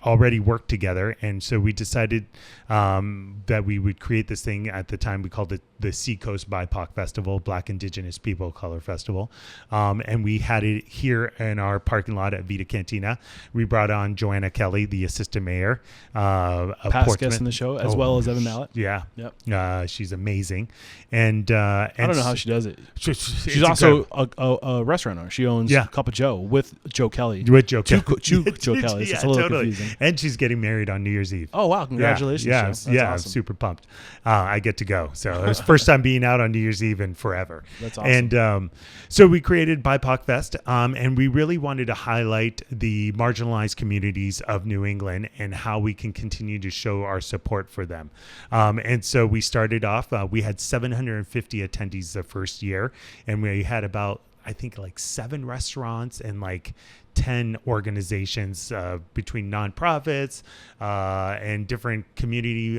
Speaker 1: already worked together. And so we decided that we would create this thing. At the time, we called it the Seacoast BIPOC Festival, Black Indigenous People of Color Festival. And we had it here in our parking lot at Vida Cantina. We brought on Joanna Kelly, the assistant mayor of
Speaker 2: Past
Speaker 1: Portsmouth.
Speaker 2: guest in the show, as well as Evan Mallett.
Speaker 1: Yeah.
Speaker 2: Yep.
Speaker 1: She's amazing. And I
Speaker 2: don't know how she does it.
Speaker 1: She's
Speaker 2: also a restaurant owner. She owns Cup of Joe with Joe Kelly.
Speaker 1: With Joe Kelly.
Speaker 2: Joe Kelly. It's a little confusing.
Speaker 1: And she's getting married on New Year's Eve.
Speaker 2: Oh, wow. Congratulations.
Speaker 1: Yeah,
Speaker 2: That's
Speaker 1: I'm
Speaker 2: awesome.
Speaker 1: super pumped. I get to go. So it was the first time being out on New Year's Eve in forever.
Speaker 2: That's awesome.
Speaker 1: And so we created BIPOC Fest, and we really wanted to highlight the marginalized communities of New England and how we can continue to show our support for them. And so we started off, we had 750 attendees the first year, and we had about, I think, like 7 restaurants and like 10 organizations between nonprofits and different community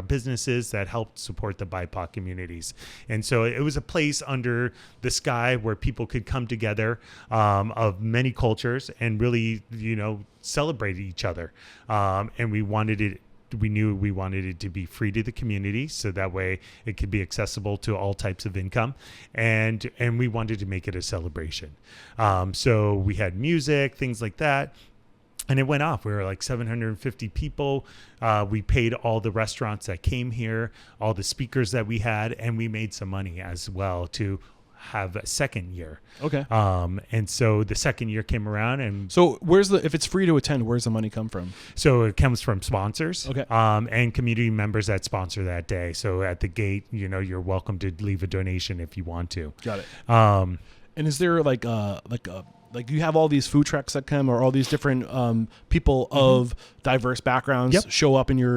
Speaker 1: businesses that helped support the BIPOC communities. And so it was a place under the sky where people could come together of many cultures and really, celebrate each other. And we knew we wanted it to be free to the community, so that way it could be accessible to all types of income, and we wanted to make it a celebration. So we had music, things like that, and it went off. We were like 750 people. We paid all the restaurants that came here, all the speakers that we had, and we made some money as well to have a second year.
Speaker 2: Okay.
Speaker 1: And so the second year came around, and
Speaker 2: so if it's free to attend, where's the money come from?
Speaker 1: So it comes from sponsors,
Speaker 2: okay,
Speaker 1: and community members that sponsor that day. So at the gate, you're welcome to leave a donation if you want to.
Speaker 2: Got it. And is there like you have all these food trucks that come, or all these different people of diverse backgrounds show up, and you're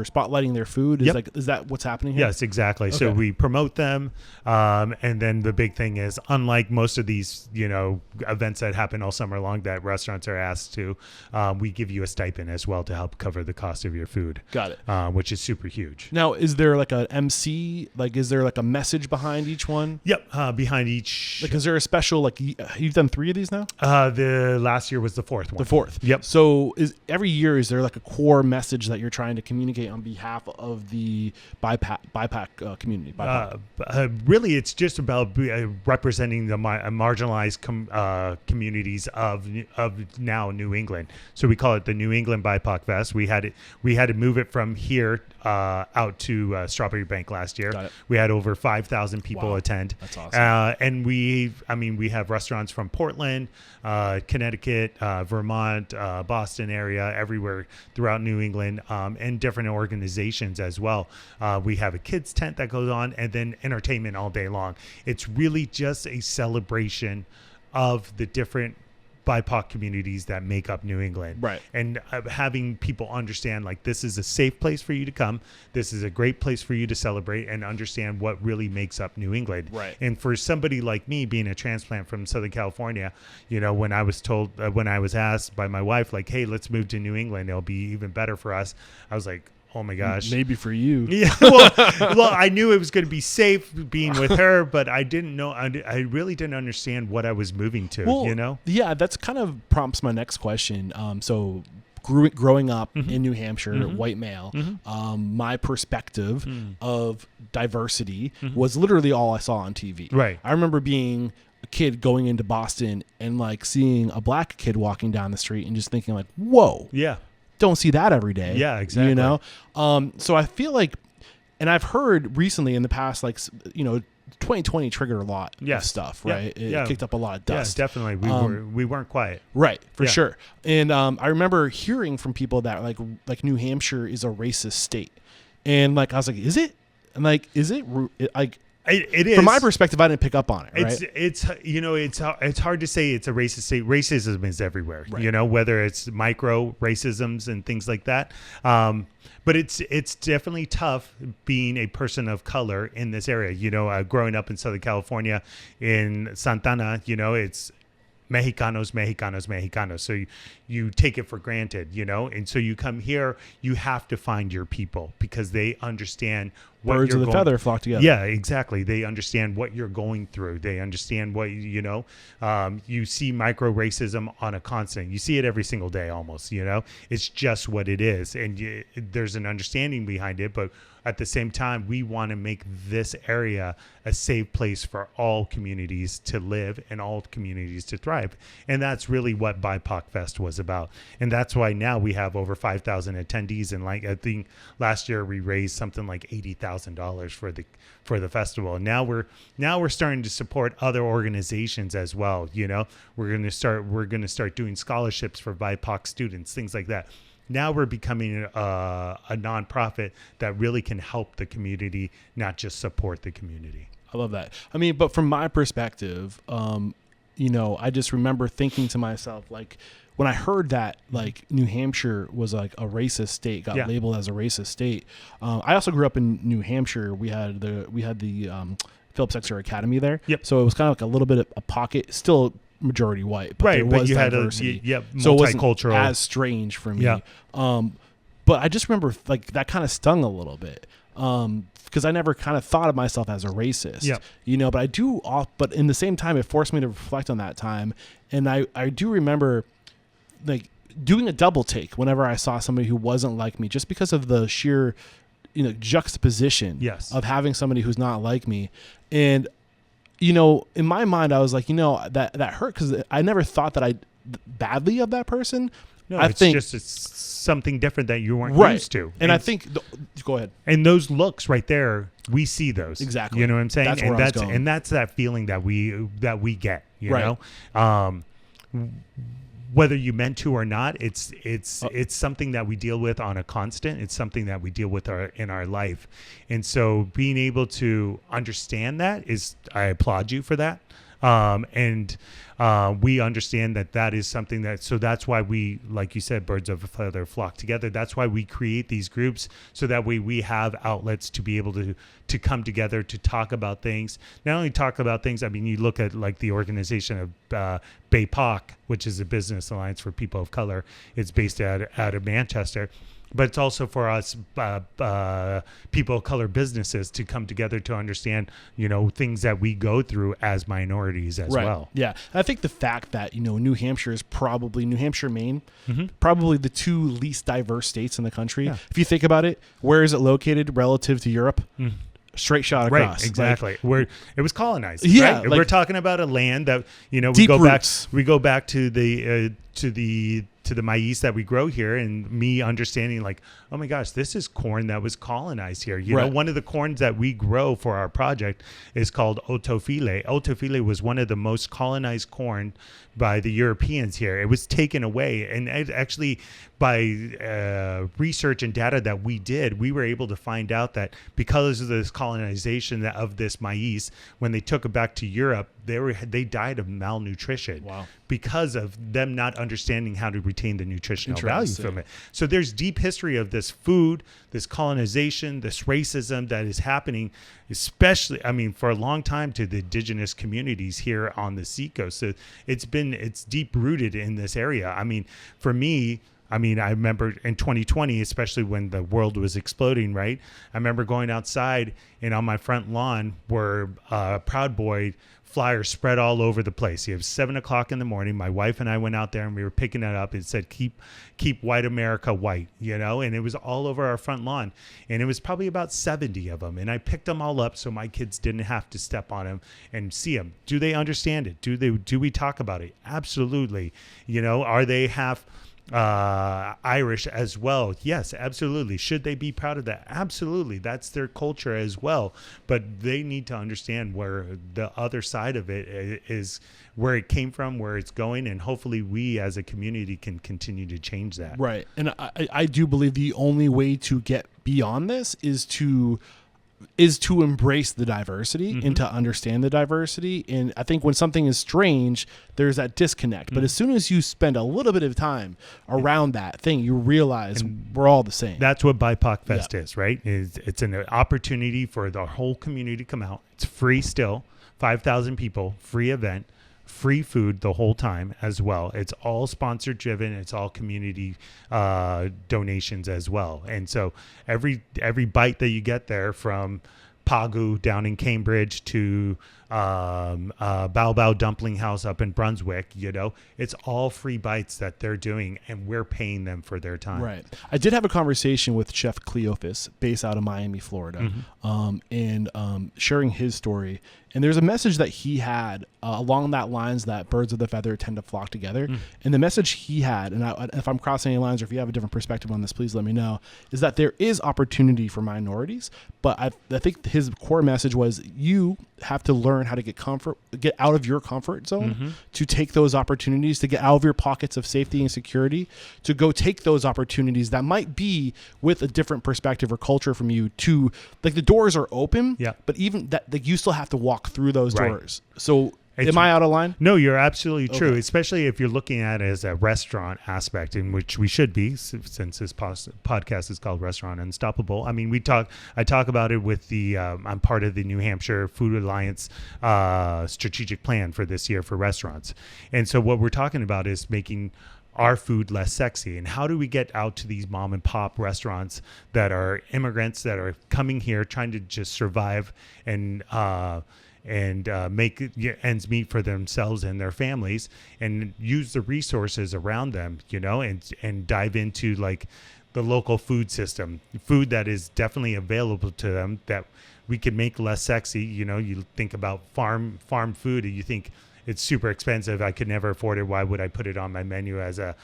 Speaker 2: spotlighting their food? Is that what's happening here?
Speaker 1: Yes, exactly.
Speaker 2: Okay.
Speaker 1: So we promote them, and then the big thing is, unlike most of these events that happen all summer long that restaurants are asked to, we give you a stipend as well to help cover the cost of your food.
Speaker 2: Got it.
Speaker 1: Which is super huge.
Speaker 2: Now, is there like a MC? Like, is there like a message behind each one?
Speaker 1: Yep. Behind each.
Speaker 2: Like, is there a special, like, you've done 3 of these now?
Speaker 1: The last year was the 4th one.
Speaker 2: The 4th.
Speaker 1: Yep.
Speaker 2: So every year, is there like a core message that you're trying to communicate on behalf of the BIPOC community? BIPOC.
Speaker 1: Really, it's just about representing the marginalized communities of now New England. So we call it the New England BIPOC Fest. We had to move it from here out to Strawberry Bank last year.
Speaker 2: Got it.
Speaker 1: We had over 5,000 people attend.
Speaker 2: That's awesome.
Speaker 1: And we have restaurants from Portland, Connecticut, Vermont, Boston area, everywhere throughout New England, and different organizations as well. We have a kids tent that goes on, and then entertainment all day long. It's really just a celebration of the different BIPOC communities that make up New England.
Speaker 2: Right.
Speaker 1: And having people understand, like, this is a safe place for you to come. This is a great place for you to celebrate and understand what really makes up New England.
Speaker 2: Right.
Speaker 1: And for somebody like me, being a transplant from Southern California, when I was asked by my wife, like, hey, let's move to New England, it'll be even better for us, I was like, oh my gosh.
Speaker 2: Maybe for you.
Speaker 1: Yeah. Well, I knew it was going to be safe being with her, but I didn't know. I really didn't understand what I was moving to.
Speaker 2: Well, yeah, that's kind of prompts my next question. So growing up in New Hampshire, white male, my perspective of diversity was literally all I saw on TV.
Speaker 1: Right.
Speaker 2: I remember being a kid going into Boston and like seeing a black kid walking down the street and just thinking like, whoa.
Speaker 1: Yeah.
Speaker 2: Don't see that every day.
Speaker 1: Yeah, exactly.
Speaker 2: So I feel like, and I've heard recently in the past, like, 2020 triggered a lot of stuff, right? It kicked up a lot of dust.
Speaker 1: Yeah, definitely. We weren't quiet.
Speaker 2: Right, for sure. And I remember hearing from people that like New Hampshire is a racist state, and like I was like, is it? And like, is it like?
Speaker 1: It is.
Speaker 2: From my perspective, I didn't pick up on it. Right?
Speaker 1: It's hard to say it's a racist state. Racism is everywhere.
Speaker 2: Right.
Speaker 1: You know, whether it's micro racisms and things like that. But it's definitely tough being a person of color in this area. You know, growing up in Southern California, in Santana, you know, it's Mexicanos, Mexicanos, Mexicanos. So you take it for granted, you know, and so you come here, you have to find your people because they understand what
Speaker 2: Birds
Speaker 1: you're
Speaker 2: of the
Speaker 1: going,
Speaker 2: feather flock together.
Speaker 1: Yeah, exactly. They understand what you're going through. They understand what, you know, you see micro racism on a constant. You see it every single day almost, you know, it's just what it is. And there's an understanding behind it, but at the same time, we want to make this area a safe place for all communities to live and all communities to thrive. And that's really what BIPOC Fest was about. And that's why now we have over 5,000 attendees. And like, I think last year we raised something like $80,000 for the festival. And now we're starting to support other organizations as well. You know, we're going to start doing scholarships for BIPOC students, things like that. Now we're becoming a nonprofit that really can help the community, not just support the community.
Speaker 2: I love that. I mean, but from my perspective, you know, I just remember thinking to myself, like, when I heard that, like, New Hampshire was like a racist state, got labeled as a racist state. I also grew up in New Hampshire. We had the Phillips Exeter Academy there.
Speaker 1: Yep.
Speaker 2: So it was kind of like a little bit of a pocket, still majority white, but there was diversity.
Speaker 1: So it wasn't
Speaker 2: multicultural, as strange for me.
Speaker 1: Yeah.
Speaker 2: But I just remember, like, that kind of stung a little bit. Because I never kind of thought of myself as a racist, you know, but I do. But in the same time, it forced me to reflect on that time. And I do remember, like, doing a double take whenever I saw somebody who wasn't like me, just because of the sheer, you know, juxtaposition of having somebody who's not like me. And, you know, in my mind, I was like, you know, that hurt because I never thought that I badly of that person.
Speaker 1: No,
Speaker 2: I think
Speaker 1: it's something different that you weren't used to.
Speaker 2: And I think, go ahead.
Speaker 1: And those looks right there, we see those.
Speaker 2: Exactly.
Speaker 1: You know what I'm saying?
Speaker 2: That's where I was going.
Speaker 1: And that's that feeling that we get, you
Speaker 2: Right.
Speaker 1: know? Whether you meant to or not, it's something that we deal with on a constant. It's something that we deal with in our life. And so being able to understand that I applaud you for that. And we understand that is something so that's why we, like you said, birds of a feather flock together. That's why we create these groups, so that way we have outlets to be able to come together to talk about things. Not only talk about things, I mean, you look at like the organization of BAPOC, which is a business alliance for people of color. It's based out of Manchester. But it's also for us people of color businesses to come together to understand, you know, things that we go through as minorities as well.
Speaker 2: Yeah. I think the fact that, you know, New Hampshire, Maine, probably the two least diverse states in the country. Yeah. If you think about it, where is it located relative to Europe? Straight shot across.
Speaker 1: Right, exactly.
Speaker 2: Like,
Speaker 1: where it was colonized.
Speaker 2: Yeah.
Speaker 1: Right?
Speaker 2: Like,
Speaker 1: we're talking about a land that, you know,
Speaker 2: we
Speaker 1: go back to the maize that we grow here, and me understanding like, oh my gosh, this is corn that was colonized here. You know, one of the corns that we grow for our project is called otofile. Otofile was one of the most colonized corn by the Europeans here. It was taken away, and actually by research and data that we did, we were able to find out that because of this colonization of this maize, when they took it back to Europe, they died of malnutrition.
Speaker 2: Wow.
Speaker 1: Because of them not understanding how to retain the nutritional value from it. So there's deep history of this food, this colonization, this racism that is happening, especially, I mean, for a long time to the indigenous communities here on the seacoast. So it's deep rooted in this area. I mean, for me, I remember in 2020, especially when the world was exploding, right? I remember going outside, and on my front lawn were Proud Boy flyers spread all over the place. It was 7:00 in the morning. My wife and I went out there and we were picking it up. It said, keep white America white, you know, and it was all over our front lawn. And it was probably about 70 of them. And I picked them all up so my kids didn't have to step on them and see them. Do they understand it? Do we talk about it? Absolutely. You know, are they half Irish as well? Yes, absolutely. Should they be proud of that? Absolutely. That's their culture as well. But they need to understand where the other side of it is, where it came from, where it's going, and hopefully we as a community can continue to change that.
Speaker 2: Right. And I do believe the only way to get beyond this is to is to embrace the diversity and to understand the diversity. And I think when something is strange, there's that disconnect. But as soon as you spend a little bit of time around that thing, you realize we're all the same.
Speaker 1: That's what BIPOC Fest is, right? It's an opportunity for the whole community to come out. It's free still, 5,000 people, free event, free food the whole time as well. It's all sponsor driven. It's all community donations as well. And so every bite that you get there, from Pagu down in Cambridge to Bao Bao Dumpling House up in Brunswick, it's all free bites that they're doing, and we're paying them for their time.
Speaker 2: Right. I did have a conversation with Chef Cleophas, based out of Miami, Florida, and sharing his story. And there's a message that he had along that lines, that birds of the feather tend to flock together. And the message he had, and if I'm crossing any lines or if you have a different perspective on this, please let me know, is that there is opportunity for minorities. But I think his core message was, you have to learn how to get out of your comfort zone, to take those opportunities, to get out of your pockets of safety and security, to go take those opportunities that might be with a different perspective or culture from you. To, like, the doors are open, but even that, like, you still have to walk through those doors. So am I out of line?
Speaker 1: No, you're absolutely true, especially if you're looking at it as a restaurant aspect, in which we should be, since this podcast is called Restaurant Unstoppable. I mean, I talk about it with the, I'm part of the New Hampshire Food Alliance strategic plan for this year for restaurants. And so what we're talking about is making our food less sexy. And how do we get out to these mom and pop restaurants that are immigrants that are coming here trying to just survive and make ends meet for themselves and their families, and use the resources around them, and dive into, like, the local food system, food that is definitely available to them that we can make less sexy. You think about farm food and you think it's super expensive. I could never afford it. Why would I put it on my menu as a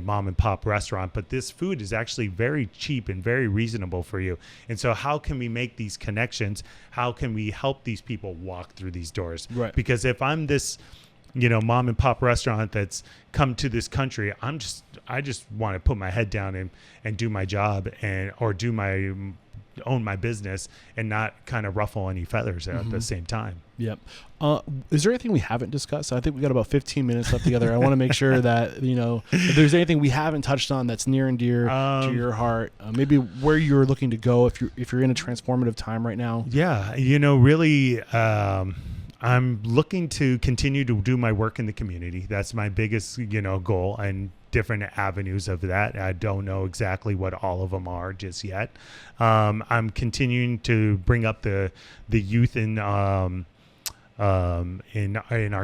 Speaker 1: mom and pop restaurant? But this food is actually very cheap and very reasonable for you. And so how can we make these connections? How can we help these people walk through these doors? Right. Because if I'm this, mom and pop restaurant that's come to this country, I just want to put my head down and do my job or own my business and not kind of ruffle any feathers at the same time.
Speaker 2: Yep. Is there anything we haven't discussed? I think we got about 15 minutes left together. I want to make sure that, if there's anything we haven't touched on that's near and dear to your heart, maybe where you're looking to go if you're in a transformative time right now.
Speaker 1: Yeah. Really, I'm looking to continue to do my work in the community. That's my biggest, goal, and different avenues of that. I don't know exactly what all of them are just yet. I'm continuing to bring up the youth in our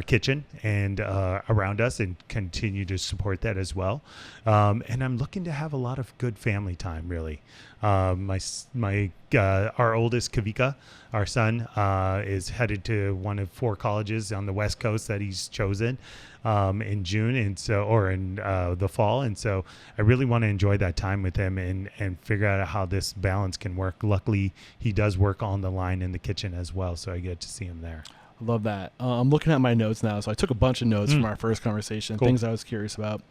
Speaker 1: kitchen and around us, and continue to support that as well. And I'm looking to have a lot of good family time, really. Our oldest, Kavika, our son, is headed to one of 4 colleges on the West Coast that he's chosen in June, or in the fall. And so I really want to enjoy that time with him and figure out how this balance can work. Luckily, he does work on the line in the kitchen as well, so I get to see him there.
Speaker 2: I love that. I'm looking at my notes now. So I took a bunch of notes from our first conversation, things I was curious about.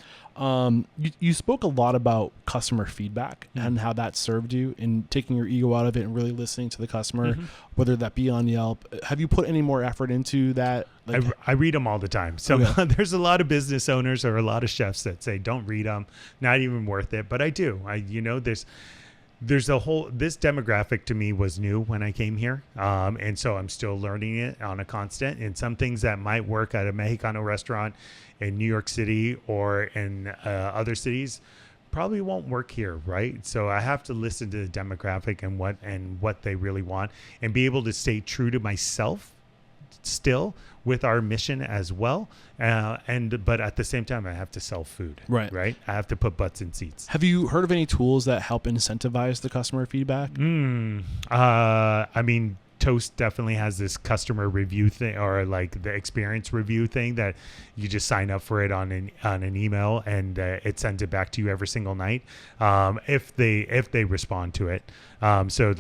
Speaker 2: You spoke a lot about customer feedback and how that served you in taking your ego out of it and really listening to the customer, whether that be on Yelp. Have you put any more effort into that?
Speaker 1: I read them all the time. So there's a lot of business owners or a lot of chefs that say, don't read them, not even worth it. But I do. There's this demographic to me was new when I came here. And so I'm still learning it on a constant, and some things that might work at a Mexicano restaurant in New York City or in other cities probably won't work here. Right. So I have to listen to the demographic and what they really want, and be able to stay true to myself still with our mission as well. But at the same time, I have to sell food. Right. I have to put butts in seats.
Speaker 2: Have you heard of any tools that help incentivize the customer feedback?
Speaker 1: Toast definitely has this customer review thing, or like the experience review thing, that you just sign up for it on an email, and it sends it back to you every single night if they respond to it. So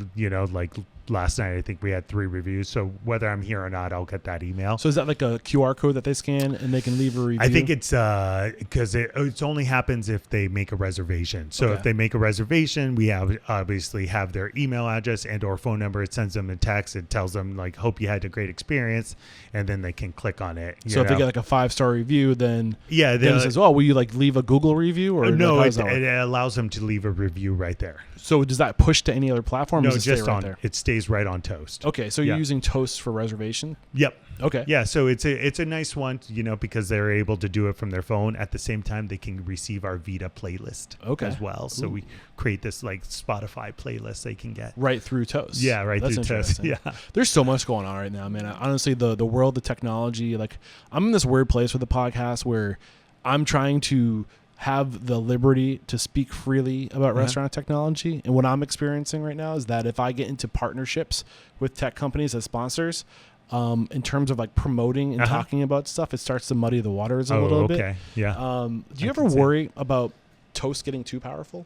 Speaker 1: like last night I think we had 3 reviews. So whether I'm here or not, I'll get that email.
Speaker 2: So is that like a QR code that they scan and they can leave a review?
Speaker 1: I think it's because it only happens if they make a reservation. So if they make a reservation, we obviously have their email address and or phone number. It sends them a text. It tells them like, hope you had a great experience, and then they can click on it.
Speaker 2: So if they get like a 5-star review, then
Speaker 1: then
Speaker 2: it says, oh, will you like leave a Google review or
Speaker 1: no?
Speaker 2: like,
Speaker 1: It allows them to leave a review right there.
Speaker 2: So does that push to any other platform?
Speaker 1: No,
Speaker 2: or does it
Speaker 1: just
Speaker 2: stay right
Speaker 1: on
Speaker 2: there?
Speaker 1: it stays right on Toast.
Speaker 2: Okay, so you're using Toast for reservation?
Speaker 1: Yep.
Speaker 2: Okay.
Speaker 1: Yeah, so it's a nice one, because they're able to do it from their phone. At the same time, they can receive our Vida playlist as well. So we create this like Spotify playlist they can get
Speaker 2: right through Toast.
Speaker 1: Yeah, right
Speaker 2: That's
Speaker 1: through Toast. Yeah.
Speaker 2: There's so much going on right now, man. Honestly, the world, the technology, like I'm in this weird place with the podcast where I'm trying to have the liberty to speak freely about restaurant technology. And what I'm experiencing right now is that if I get into partnerships with tech companies as sponsors, in terms of like promoting and talking about stuff, it starts to muddy the waters a little bit.
Speaker 1: Okay. Yeah.
Speaker 2: Do you ever worry about Toast getting too powerful?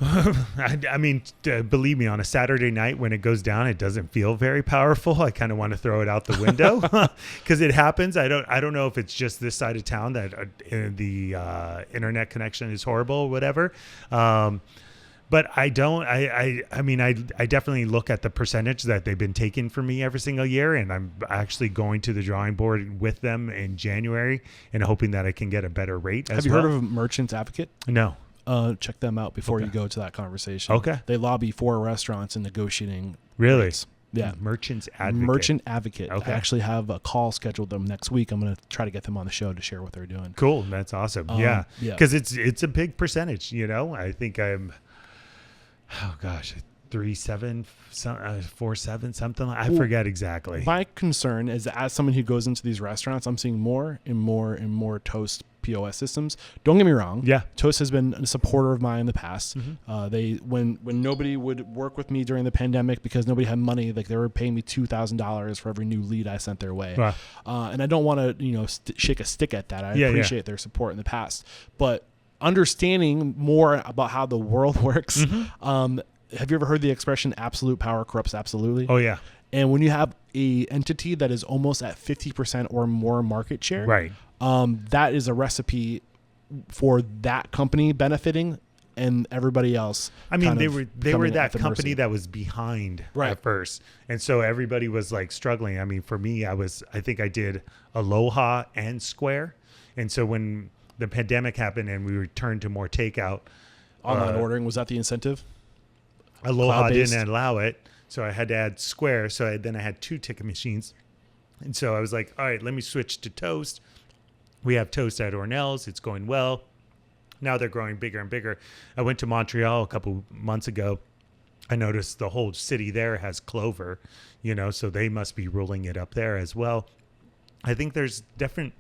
Speaker 1: I mean, believe me, on a Saturday night when it goes down, it doesn't feel very powerful. I kind of want to throw it out the window because it happens. I don't know if it's just this side of town that the internet connection is horrible or whatever. But I don't. I mean, I definitely look at the percentage that they've been taking from me every single year, and I'm actually going to the drawing board with them in January and hoping that I can get a better rate.
Speaker 2: Have you heard of Merchants Advocate?
Speaker 1: No.
Speaker 2: Check them out before you go to that conversation.
Speaker 1: Okay.
Speaker 2: They lobby for restaurants in negotiating
Speaker 1: Really?
Speaker 2: rates. Yeah.
Speaker 1: Merchants Advocate.
Speaker 2: Merchant Advocate.
Speaker 1: Okay.
Speaker 2: I actually have a call scheduled them next week. I'm going to try to get them on the show to share what they're doing.
Speaker 1: Cool. That's awesome. Yeah. Because it's a big percentage, I think I'm, 3.7, 4.7, something. I forget exactly.
Speaker 2: My concern is that as someone who goes into these restaurants, I'm seeing more and more and more Toast POS systems. Don't get me wrong.
Speaker 1: Yeah.
Speaker 2: Toast has been a supporter of mine in the past.
Speaker 1: Mm-hmm.
Speaker 2: They when nobody would work with me during the pandemic because nobody had money, like they were paying me $2,000 for every new lead I sent their way.
Speaker 1: Wow.
Speaker 2: And I don't want to shake a stick at that. I appreciate their support in the past, but understanding more about how the world works. Have you ever heard the expression absolute power corrupts absolutely?
Speaker 1: Oh yeah.
Speaker 2: And when you have a entity that is almost at 50% or more market share,
Speaker 1: right,
Speaker 2: that is a recipe for that company benefiting and everybody else.
Speaker 1: I mean, they were that company that was behind at first, and so everybody was like struggling. I mean, for me, I think I did Aloha and Square, and so when the pandemic happened and we returned to more takeout,
Speaker 2: online ordering, was that the incentive?
Speaker 1: Aloha didn't allow it, so I had to add Square. So then I had 2 ticket machines, and so I was like, all right, let me switch to Toast. We have Toast at Ore Nell's. It's going well. Now they're growing bigger and bigger. I went to Montreal a couple months ago. I noticed the whole city there has Clover, so they must be rolling it up there as well. I think there's different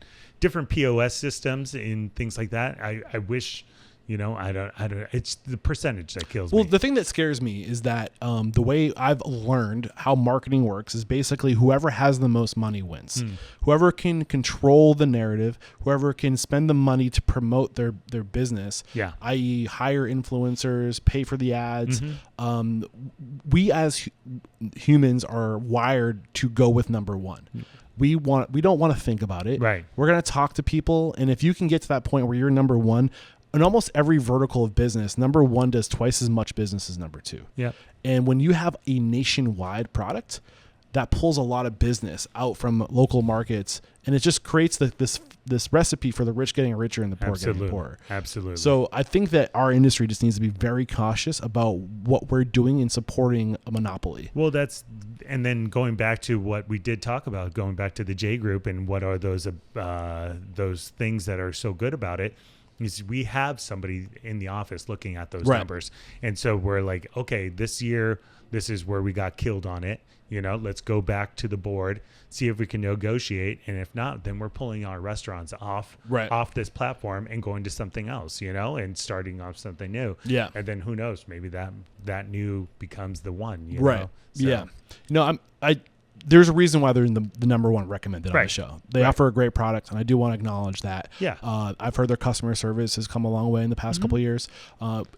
Speaker 1: POS systems and things like that. I wish. I don't. It's the percentage that kills me.
Speaker 2: Well, the thing that scares me is that the way I've learned how marketing works is basically whoever has the most money wins. Whoever can control the narrative, whoever can spend the money to promote their business, i.e. hire influencers, pay for the ads. We as humans are wired to go with number one. We don't want to think about it.
Speaker 1: Right.
Speaker 2: We're going to talk to people, and if you can get to that point where you're number one, in almost every vertical of business, number one does twice as much business as number two.
Speaker 1: Yeah.
Speaker 2: And when you have a nationwide product, that pulls a lot of business out from local markets, and it just creates this recipe for the rich getting richer and the poor getting poorer.
Speaker 1: Absolutely.
Speaker 2: So I think that our industry just needs to be very cautious about what we're doing in supporting a monopoly.
Speaker 1: Well, and then going back to what we did talk about, going back to the J Group and what are those things that are so good about it. Is we have somebody in the office looking at those numbers. And so we're like, okay, this year, this is where we got killed on it. Let's go back to the board, see if we can negotiate. And if not, then we're pulling our restaurants off this platform and going to something else, and starting off something new.
Speaker 2: Yeah.
Speaker 1: And then who knows, maybe that new becomes the one,
Speaker 2: Right.
Speaker 1: So.
Speaker 2: Yeah. No, there's a reason why they're the number one recommended on
Speaker 1: Right.
Speaker 2: the show. They offer a great product, and I do want to acknowledge that.
Speaker 1: Yeah.
Speaker 2: I've heard their customer service has come a long way in the past couple of years.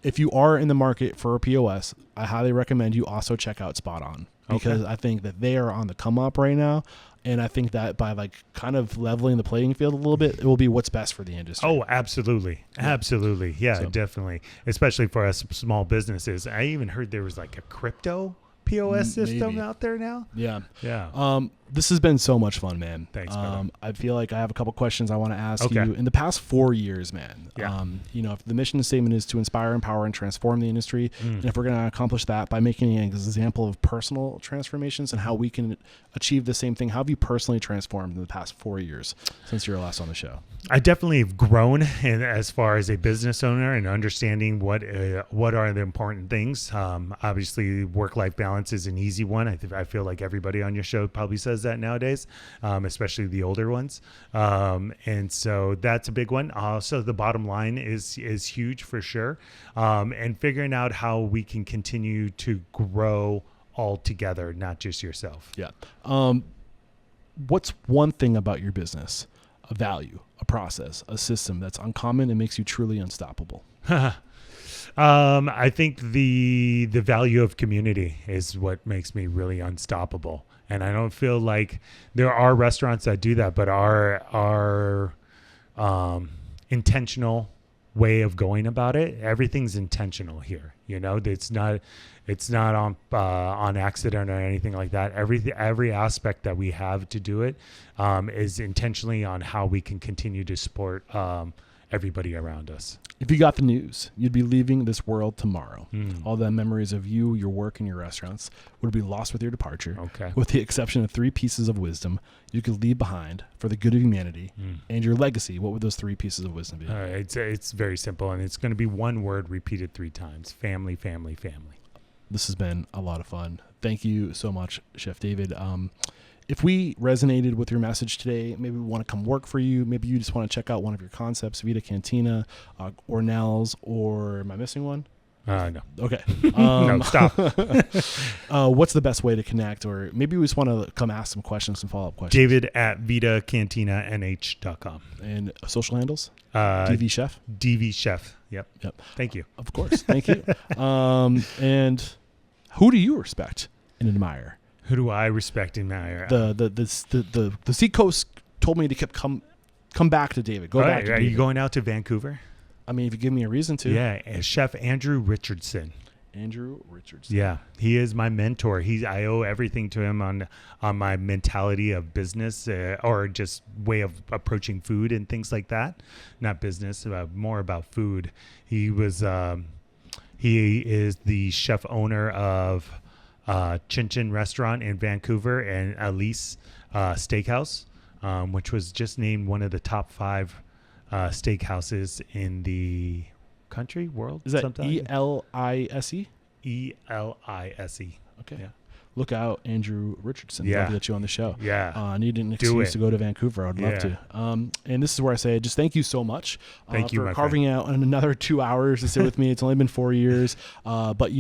Speaker 2: If you are in the market for a POS, I highly recommend you also check out Spot On, because I think that they are on the come up right now. And I think that by like kind of leveling the playing field a little bit, it will be what's best for the industry.
Speaker 1: Oh, absolutely. Absolutely. Yeah, definitely. Especially for us small businesses. I even heard there was like a crypto POS system out there now.
Speaker 2: Yeah.
Speaker 1: Yeah.
Speaker 2: This has been so much fun, man.
Speaker 1: Thanks, brother.
Speaker 2: I feel like I have a couple questions I want to ask you. In the past 4 years, man, if the mission statement is to inspire, empower, and transform the industry, and if we're going to accomplish that by making an example of personal transformations and how we can achieve the same thing, how have you personally transformed in the past 4 years since you were last on the show?
Speaker 1: I definitely have grown as far as a business owner and understanding what are the important things. Obviously, work-life balance is an easy one. I feel like everybody on your show probably says that nowadays, especially the older ones. And so that's a big one. Also, the bottom line is huge for sure. And figuring out how we can continue to grow all together, not just yourself.
Speaker 2: Yeah. What's one thing about your business, a value, a process, a system that's uncommon and makes you truly unstoppable?
Speaker 1: I think the value of community is what makes me really unstoppable. And I don't feel like there are restaurants that do that, but our intentional way of going about it, everything's intentional here. It's not on accident or anything like that. Every aspect that we have to do it is intentionally on how we can continue to support everybody around us.
Speaker 2: If you got the news, you'd be leaving this world tomorrow. All the memories of you, your work, and your restaurants would be lost with your departure.
Speaker 1: Okay.
Speaker 2: With the exception of 3 pieces of wisdom you could leave behind for the good of humanity and your legacy, what would those 3 pieces of wisdom be?
Speaker 1: It's very simple, and it's going to be one word repeated 3 times: family, family, family.
Speaker 2: This has been a lot of fun. Thank you so much, Chef David. If we resonated with your message today, maybe we want to come work for you. Maybe you just want to check out one of your concepts, Vida Cantina, Ore Nell's, or am I missing one?
Speaker 1: No.
Speaker 2: Okay.
Speaker 1: No, stop.
Speaker 2: What's the best way to connect? Or maybe we just want to come ask some questions, some follow-up questions.
Speaker 1: David at VidaCantinaNH.com.
Speaker 2: And social handles? DV Chef?
Speaker 1: DV Chef. Yep. Thank you.
Speaker 2: Of course. Thank you. And who do you respect and admire?
Speaker 1: Who do I respect and admire?
Speaker 2: The Seacoast told me to come back to David. Go back to
Speaker 1: Are
Speaker 2: David.
Speaker 1: you going out to Vancouver?
Speaker 2: I mean, if you give me a reason to.
Speaker 1: Yeah, Chef Andrew Richardson.
Speaker 2: Andrew Richardson.
Speaker 1: Yeah, he is my mentor. I owe everything to him on my mentality of business or just way of approaching food and things like that. Not business, more about food. He is the chef owner of Chin Chin Restaurant in Vancouver and Elise Steakhouse, which was just named one of the top 5 steakhouses in the country, world.
Speaker 2: Is that
Speaker 1: sometime?
Speaker 2: ELISE?
Speaker 1: ELISE.
Speaker 2: Okay.
Speaker 1: Yeah.
Speaker 2: Look out, Andrew Richardson.
Speaker 1: Yeah.
Speaker 2: Love to get you on the show.
Speaker 1: Yeah.
Speaker 2: I need an excuse to go to Vancouver. I'd love to. And this is where I say just thank you so much
Speaker 1: Thank you,
Speaker 2: for
Speaker 1: my
Speaker 2: carving out another 2 hours to sit with me. It's only been 4 years. But,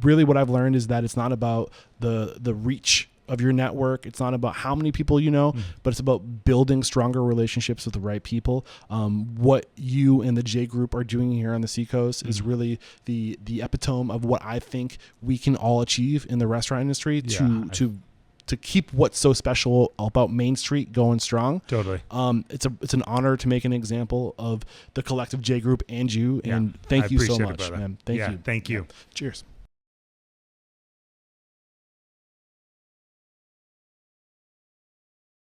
Speaker 2: really what I've learned is that it's not about the reach of your network. It's not about how many people you know, but it's about building stronger relationships with the right people. What you and the J Group are doing here on the Seacoast is really the epitome of what I think we can all achieve in the restaurant industry to keep what's so special about Main Street going strong.
Speaker 1: Totally.
Speaker 2: It's an honor to make an example of the collective J Group and you. And thank you so much, man. Thank you.
Speaker 1: Thank you.
Speaker 2: Cheers.